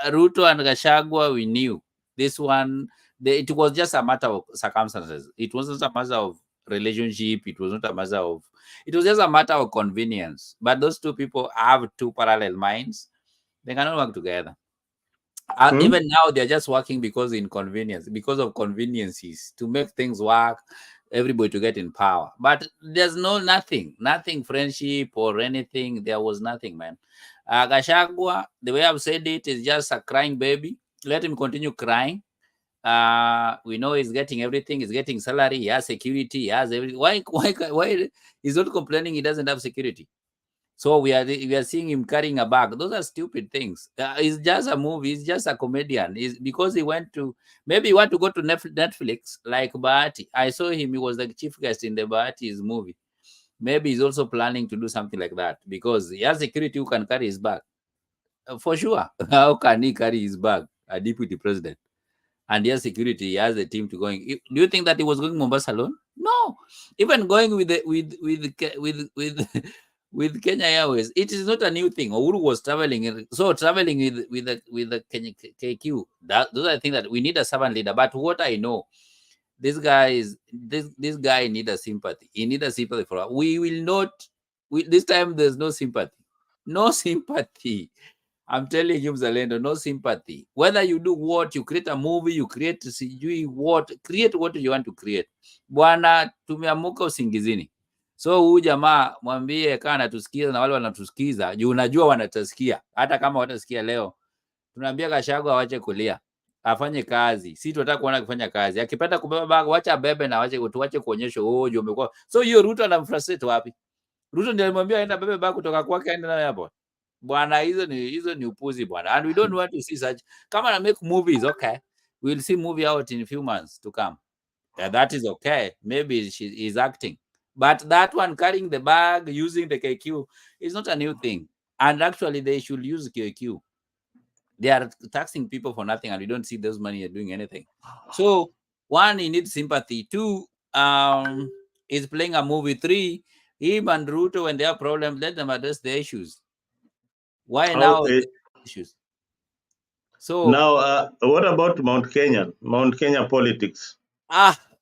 Ruto and Gachagua, we knew this one. It was just a matter of circumstances. It wasn't a matter of relationship. It was not a matter of. It was just a matter of convenience. But those two people have two parallel minds. They cannot work together. Even now, they're just working because of conveniences, to make things work, everybody to get in power. But there's nothing friendship or anything. There was nothing, man. Gachagua, the way I've said it, is just a crying baby. Let him continue crying. We know he's getting everything. He's getting salary. He has security. He has everything. Why he's not complaining he doesn't have security? So we are seeing him carrying a bag. Those are stupid things. It's just a movie. He's just a comedian. It's because he want to go to Netflix like Bahati. I saw him. He was the chief guest in the Bahati's movie. Maybe he's also planning to do something like that, because he has security who can carry his bag. For sure. How can he carry his bag? A deputy president. And he has security. He has a team to going. Do you think that he was going Mombasa alone? No. Even going with with Kenya Airways, it is not a new thing. Uhuru was traveling. So traveling with the Kenya KQ. Those are the things that we need a servant leader. But what I know, this guy need a sympathy. He need a sympathy for us. We will not. This time there's no sympathy. No sympathy. I'm telling you, Zalendo, no sympathy. Whether you do what, you create a movie, you create what you want to create. Bwana, tumeamuka usingizini. So huyu jamaa mwambie kaa anatusikiza na wale wanatusikiza, juu unajua wanatasikia. Hata kama watasikia leo, tunaambia Gachagua awache kulia, afanye kazi. Si tunataka kuona akifanya kazi. Akipenda kubeba bag, wacha bebe na tuache kuonyesha juu umekuwa. So hiyo Ruto anamfrustrate wapi? Ruto ndiye alimwambia aenda bebe bag kutoka kwake aende nayo hapo. Bwana, hizo ni upuzi bwana, and we don't want to see such. Come on, make movies, okay? We'll see movie out in a few months to come. Yeah, that is okay. Maybe she is acting, but that one carrying the bag using the KQ is not a new thing. And actually, they should use KQ. They are taxing people for nothing, and we don't see those money doing anything. So one, he needs sympathy. Two, is playing a movie. Three, him and Ruto, when they have problems, let them address the issues. Why now issues? So now, what about Mount Kenya? Mount Kenya politics.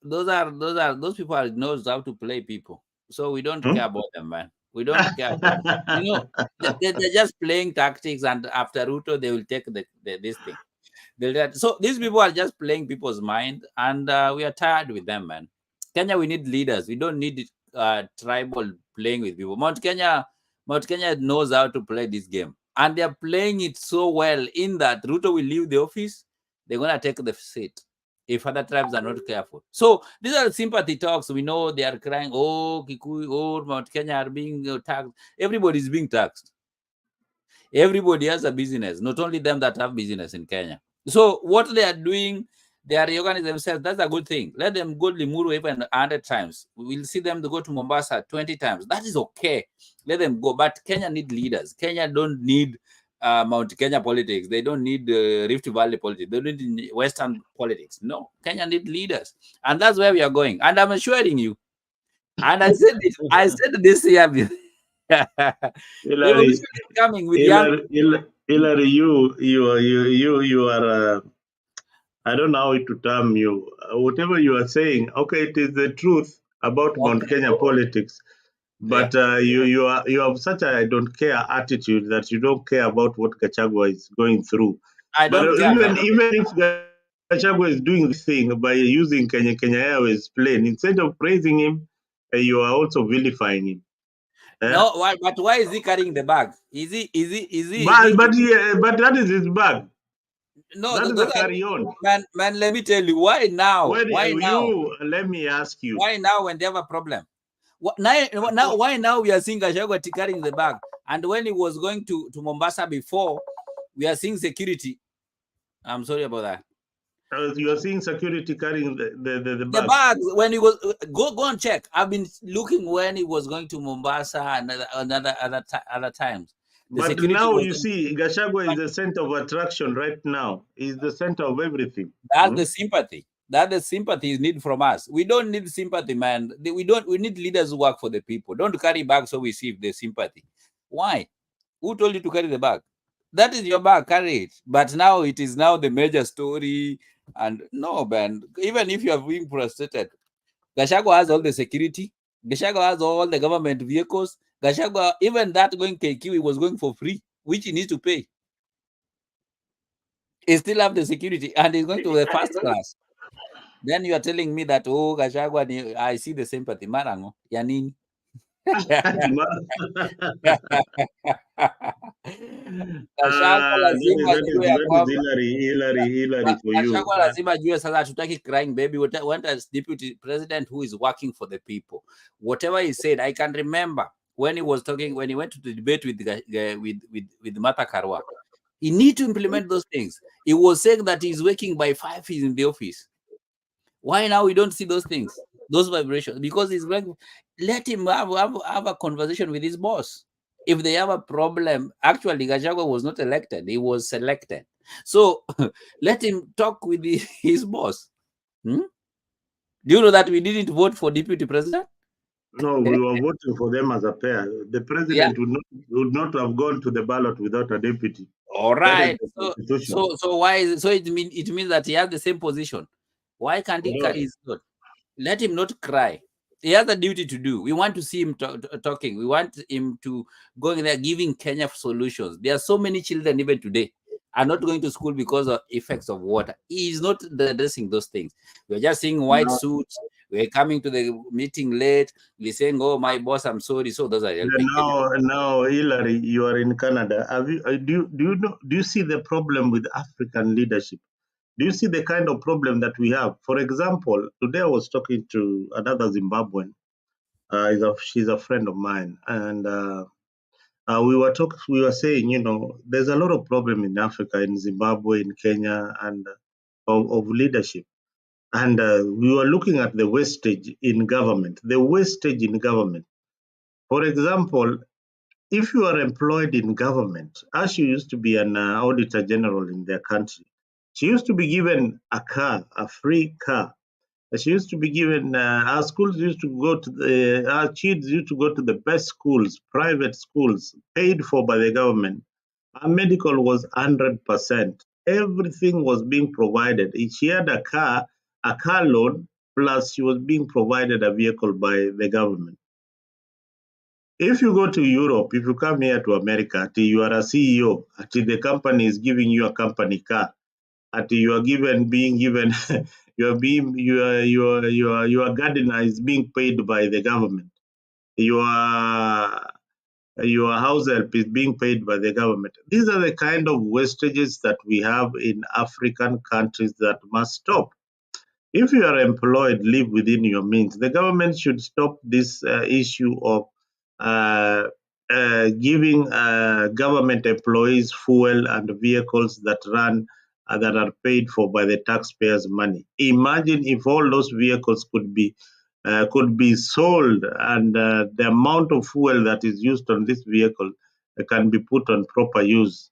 Those people knows how to play people. So we don't care about them, man. We don't care about them. They're just playing tactics, and after Ruto, they will take this thing. So these people are just playing people's mind, and we are tired with them, man. Kenya, we need leaders. We don't need tribal playing with people. Mount Kenya knows how to play this game, and they're playing it so well in that Ruto will leave the office, they're going to take the seat if other tribes are not careful. So these are sympathy talks. We know they are crying, oh, Kikuyu, oh, Mount Kenya are being taxed. Everybody is being taxed. Everybody has a business, not only them that have business in Kenya. So what they are doing, they are reorganizing themselves. That's a good thing. Let them go to Limuru even 100 times. We'll see them to go to Mombasa 20 times. That is okay. Let them go. But Kenya need leaders. Kenya don't need Mount Kenya politics. They don't need Rift Valley politics. They don't need Western politics. No, Kenya need leaders. And that's where we are going. And I'm assuring you, and I said this year. Hillary, coming with Hillary, you are. I don't know how to term you. Whatever you are saying, okay, it is the truth about Mount Kenya politics. But you have such a I don't care attitude that you don't care about what Gachagua is going through. I don't care. Even if Gachagua is doing this thing by using Kenya Airways plane, instead of praising him, you are also vilifying him. No, but why is he carrying the bag? Is he? But that is his bag. No, that is a carry-on. Man, let me tell you why now. Let me ask you. Why now when they have a problem? Why now we are seeing Gachagua carrying the bag, and when he was going to Mombasa before, we are seeing security. I'm sorry about that. You are seeing security carrying the bag. The bags when he was go and check. I've been looking when he was going to Mombasa and other times. But now you see, Gachagua is the center of attraction right now. He's the center of everything. That's the sympathy. That the sympathy is needed from us. We don't need sympathy, man. We need leaders who work for the people. Don't carry bags so we see if there's sympathy. Why? Who told you to carry the bag? That is your bag, carry it. But now it is now the major story. And no, man, even if you are being frustrated, Gachagua has all the security. Gachagua has all the government vehicles. Gachagua, even that going KQ, he was going for free, which he needs to pay. He still have the security, and he's going to the first class. Then you are telling me that, oh, Gachagua, I see the sympathy. Marango, Yanin. Hillary for you. Lazima jue sasa hatutaki crying baby. We want a deputy president who is working for the people. Whatever he said, I can remember when he was talking, when he went to the debate with Martha Karua. He need to implement those things. He was saying that he's working by 5 he's in the office. Why now we don't see those things, those vibrations? Because he's going, let him have a conversation with his boss. If they have a problem, actually, Gachagua was not elected, he was selected. So let him talk with his boss. Do you know that we didn't vote for deputy president? No, we were voting for them as a pair. The president would not have gone to the ballot without a deputy. All right. So why is it? So it means that he has the same position. Why can't he carry his vote? Let him not cry. He has a duty to do. We want to see him talking. We want him to going there giving Kenya solutions. There are so many children even today are not going to school because of effects of water. He is not addressing those things. We're just seeing white Now, suits. We're coming to the meeting late. We're saying, "Oh, my boss, I'm sorry." So those are helping Kenya. now, Hillary, you are in Canada. Have you, do you see the problem with African leadership? Do you see the kind of problem that we have? For example, today I was talking to another Zimbabwean. She's a friend of mine, and we were saying, there's a lot of problem in Africa, in Zimbabwe, in Kenya, and of leadership. And we were looking at the wastage in government. The wastage in government. For example, if you are employed in government, as she used to be an auditor general in their country, she used to be given a car, a free car. She used to be given, our schools used to go to our kids used to go to the best schools, private schools, paid for by the government. Our medical was 100%. Everything was being provided. She had a car loan, plus she was being provided a vehicle by the government. If you go to Europe, if you come here to America, you are a CEO, the company is giving you a company car, you are being given, your gardener is being paid by the government. Your house help is being paid by the government. These are the kind of wastages that we have in African countries that must stop. If you are employed, live within your means. The government should stop this issue of uh, giving government employees fuel and vehicles that are paid for by the taxpayers' money. Imagine if all those vehicles could be sold, and the amount of fuel that is used on this vehicle can be put on proper use.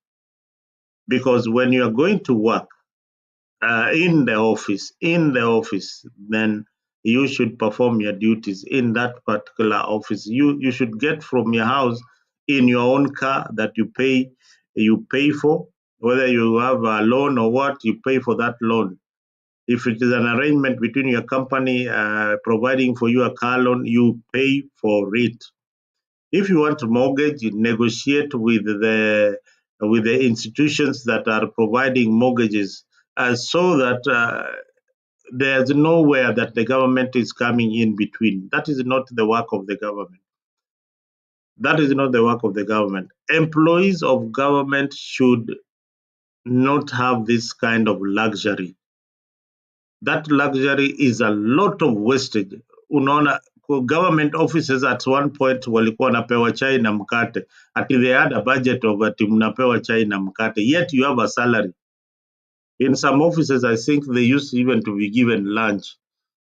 Because when you are going to work, in the office, then you should perform your duties in that particular office. You should get from your house in your own car that you pay for, whether you have a loan or what, you pay for that loan. If it is an arrangement between your company providing for you a car loan, you pay for it. If you want a mortgage, you negotiate with the institutions that are providing mortgages, so that there's nowhere that the government is coming in between. That is not the work of the government. That is not the work of the government. Employees of government should not have this kind of luxury. That luxury is a lot of wastage. Unaona, government offices at one point walikuwa wanapewa chai na mkate. They had a budget of ati mnapewa chai na mkate, yet you have a salary. In some offices, I think they used even to be given lunch.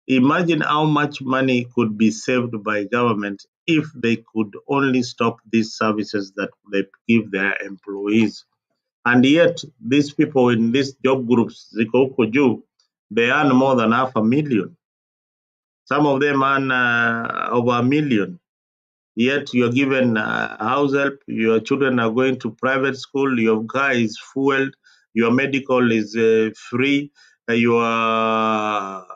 Imagine how much money could be saved by government if they could only stop these services that they give their employees. And yet, these people in these job groups, ziko huko juu, they earn more than 500,000. Some of them earn over 1,000,000. Yet you're given house help, your children are going to private school, your car is fueled, your medical is free, you are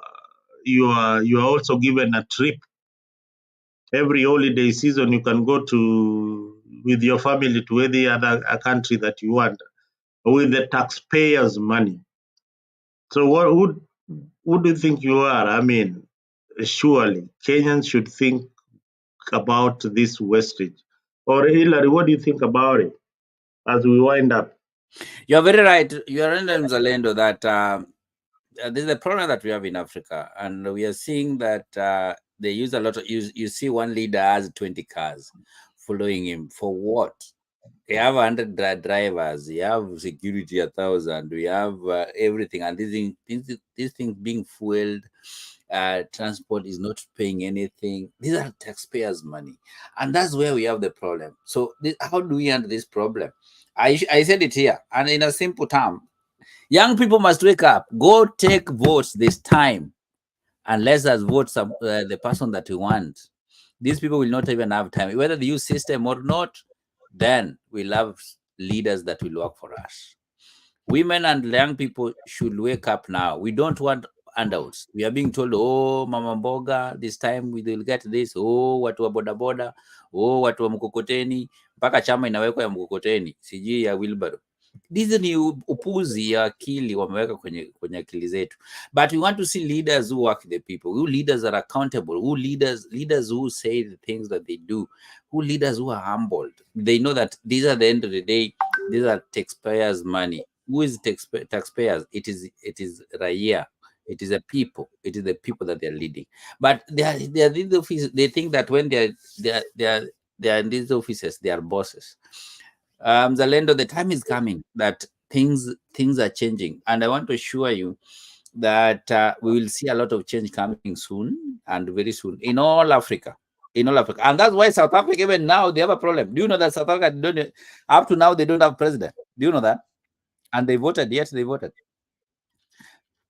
also given a trip. Every holiday season, you can go with your family to any other country that you want with the taxpayers' money. So who do you think you are? I mean, surely Kenyans should think about this wastage. Or Hillary, what do you think about it as we wind up? You're very right. You're in Zalendo that this is the problem that we have in Africa, and we are seeing that they use a lot of. You see, one leader has 20 cars following him for what? We have 100 drivers. We have security 1,000. We have everything, and these things being fueled. Transport is not paying anything. These are taxpayers' money, and that's where we have the problem. So, how do we handle this problem? I said it here, and in a simple term, young people must wake up, go take votes this time, and let us vote the person that we want. These people will not even have time, whether they use system or not. Then we'll have leaders that will work for us. Women and young people should wake up now. We don't want handouts. We are being told, oh, Mama Mboga, this time we will get this. Oh, watu wa bodaboda. Oh, watu wa mkokoteni. Mpaka chama inawekwa ya mkokoteni. Sijui ya wheelbarrow. Hizi ni upuzi ya akili wameweka kwenye akili zetu. But we want to see leaders who work the people, who leaders are accountable, who leaders who say the things that they do, who leaders who are humbled. They know that these are the end of the day, these are taxpayers' money. Who is taxpayers? It is raia. It is the people. It is the people that they are leading. But they are in the office. They think that when they are in these offices, they are bosses. Zalendo, the time is coming that things are changing, and I want to assure you that we will see a lot of change coming soon, and very soon, in all Africa. And that's why South Africa, even now, they have a problem. Do you know that South Africa up to now they don't have president? Do you know that? And they voted. Yes, they voted.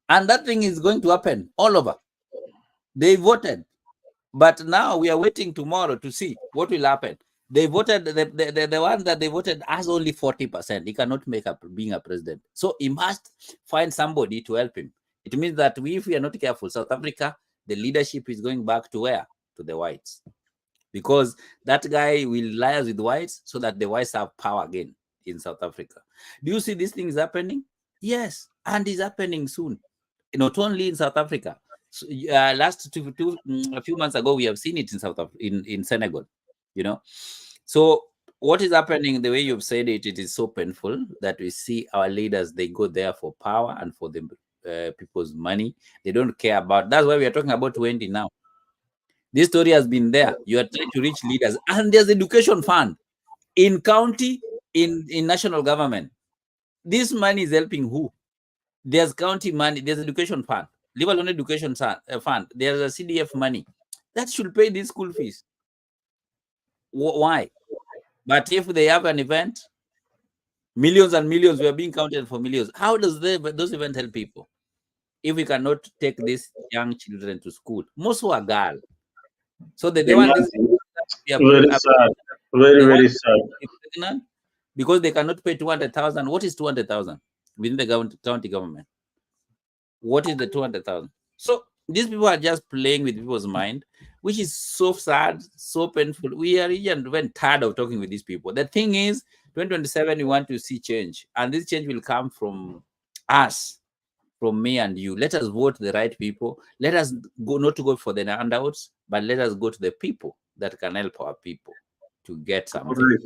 And that thing is going to happen all over. They voted, but now we are waiting tomorrow to see what will happen. They voted, the one that they voted has only 40%. He cannot make up being a president. So he must find somebody to help him. It means that if we are not careful, South Africa, the leadership is going back to where? To the whites. Because that guy will liaise with whites so that the whites have power again in South Africa. Do you see these things happening? Yes, and it's happening soon. Not only in South Africa. So, a few months ago, we have seen it in Senegal. You know, so what is happening? The way you've said it, it is so painful that we see our leaders. They go there for power and for the people's money. They don't care about. That's why we are talking about 20 now. This story has been there. You are trying to reach leaders, and there's education fund in county, in national government. This money is helping who? There's county money. There's education fund. Leave alone education fund. There's a CDF money that should pay these school fees. Why? But if they have an event, millions and millions, we are being counted for millions. How does those events help people? If we cannot take these young children to school, most who are girls, so they want this. Very sad. Very sad. Because they cannot pay 200,000. What is 200,000 within the county government? What is the 200,000? So these people are just playing with people's mind, which is so sad, so painful. We are even tired of talking with these people. The thing is, 2027, we want to see change. And this change will come from us, from me and you. Let us vote the right people. Let us go not to go for the handouts, but let us go to the people that can help our people to get something.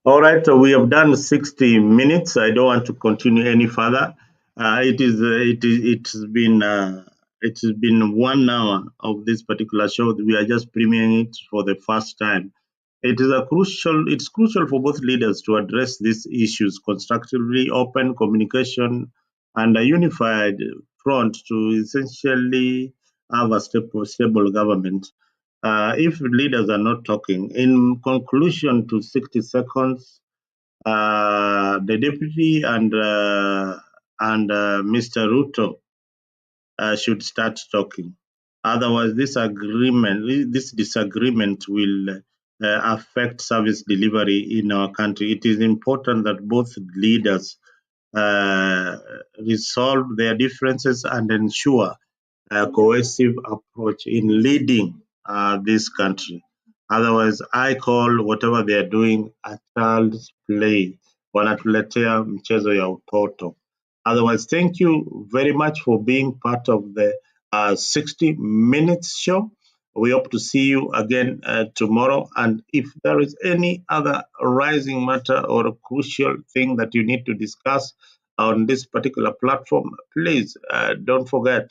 All right, we have done 60 minutes. I don't want to continue any further. It's been 1 hour of this particular show. We are just premiering it for the first time. It's crucial for both leaders to address these issues constructively, open communication, and a unified front to essentially have a stable government. If leaders are not talking, in conclusion to 60 seconds, the deputy and Mr. Ruto should start talking. Otherwise, this disagreement will affect service delivery in our country. It is important that both leaders resolve their differences and ensure a cohesive approach in leading this country. Otherwise, I call whatever they are doing a child's play. Wanatuletea mchezo ya utoto. Otherwise, thank you very much for being part of the 60 Minutes show. We hope to see you again tomorrow. And if there is any other rising matter or a crucial thing that you need to discuss on this particular platform, please don't forget,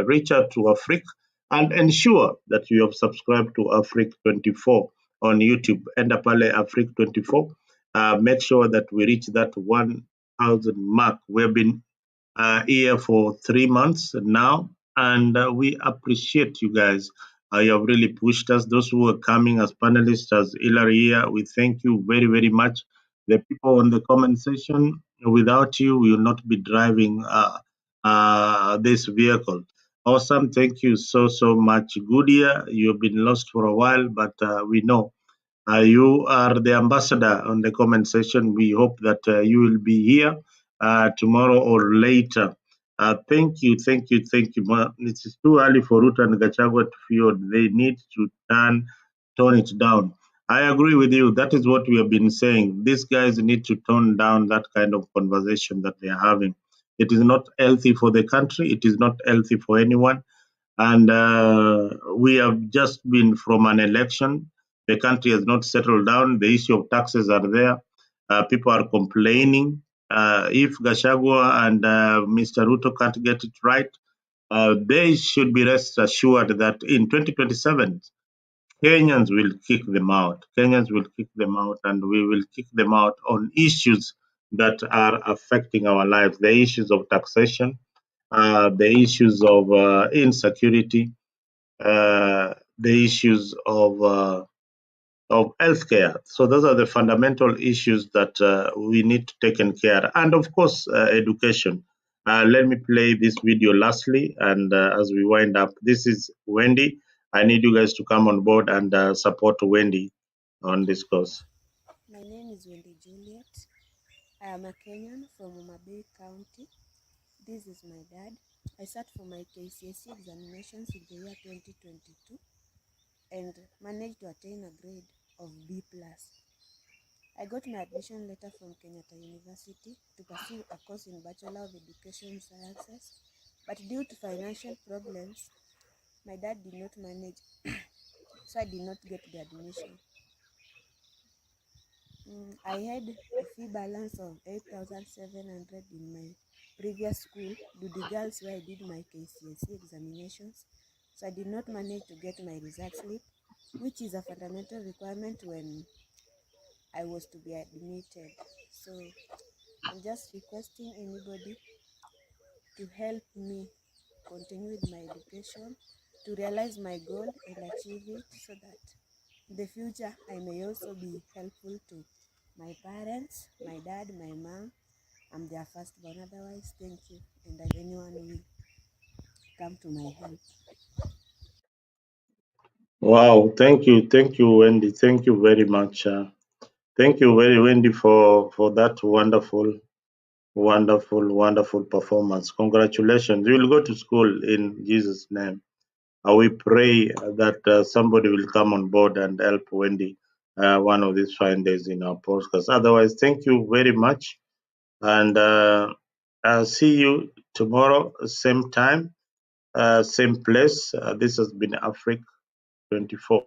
reach out to Afrique and ensure that you have subscribed to Afrique 24 on YouTube. Enda pale Afrique 24. Make sure that we reach that 1,000 mark. We've been here for 3 months now, and we appreciate you guys. You have really pushed us. Those who are coming as panelists, as Hilary here, we thank you very, very much. The people in the comment section, without you, we will not be driving this vehicle. Awesome. Thank you so much. Goodia, you've been lost for a while, but we know you are the ambassador on the comment section. We hope that you will be here tomorrow or later. Thank you, thank you, thank you. It is too early for Ruto and Gachagua to field. They need to tone it down. I agree with you. That is what we have been saying. These guys need to tone down that kind of conversation that they are having. It is not healthy for the country. It is not healthy for anyone. And we have just been from an election. The country has not settled down. The issue of taxes are there. People are complaining. If Gachagua and Mr. Ruto can't get it right, they should be rest assured that in 2027, Kenyans will kick them out. Kenyans will kick them out, and we will kick them out on issues that are affecting our lives. The issues of taxation, the issues of insecurity, the issues of healthcare. So those are the fundamental issues that we need to take care, and of course, education. Let me play this video lastly, and as we wind up, this is Wendy. I need you guys to come on board and support Wendy on this cause. My name is Wendy Juliet. I am a Kenyan from Bay County. This is my dad. I sat for my KCSE examinations in the year 2022 and managed to attain a grade of B+. I got my admission letter from Kenyatta University to pursue a course in Bachelor of Education Sciences, but due to financial problems, my dad did not manage, so I did not get the admission. I had a fee balance of 8,700 in my previous school, Dudy Girls, where I did my KCSE examinations, so I did not manage to get my result slip, which is a fundamental requirement when I was to be admitted. So I'm just requesting anybody to help me continue with my education, to realize my goal and achieve it, so that in the future I may also be helpful to my parents, my dad, my mom. I'm their firstborn. Otherwise, thank you, and that anyone will come to my help. Wow, thank you, Wendy. Thank you very much. Thank you, very Wendy, for that wonderful performance. Congratulations. You will go to school in Jesus' name. We pray that somebody will come on board and help Wendy one of these fine days in our podcast. Otherwise, thank you very much. And I'll see you tomorrow, same time, same place. This has been Africa 24.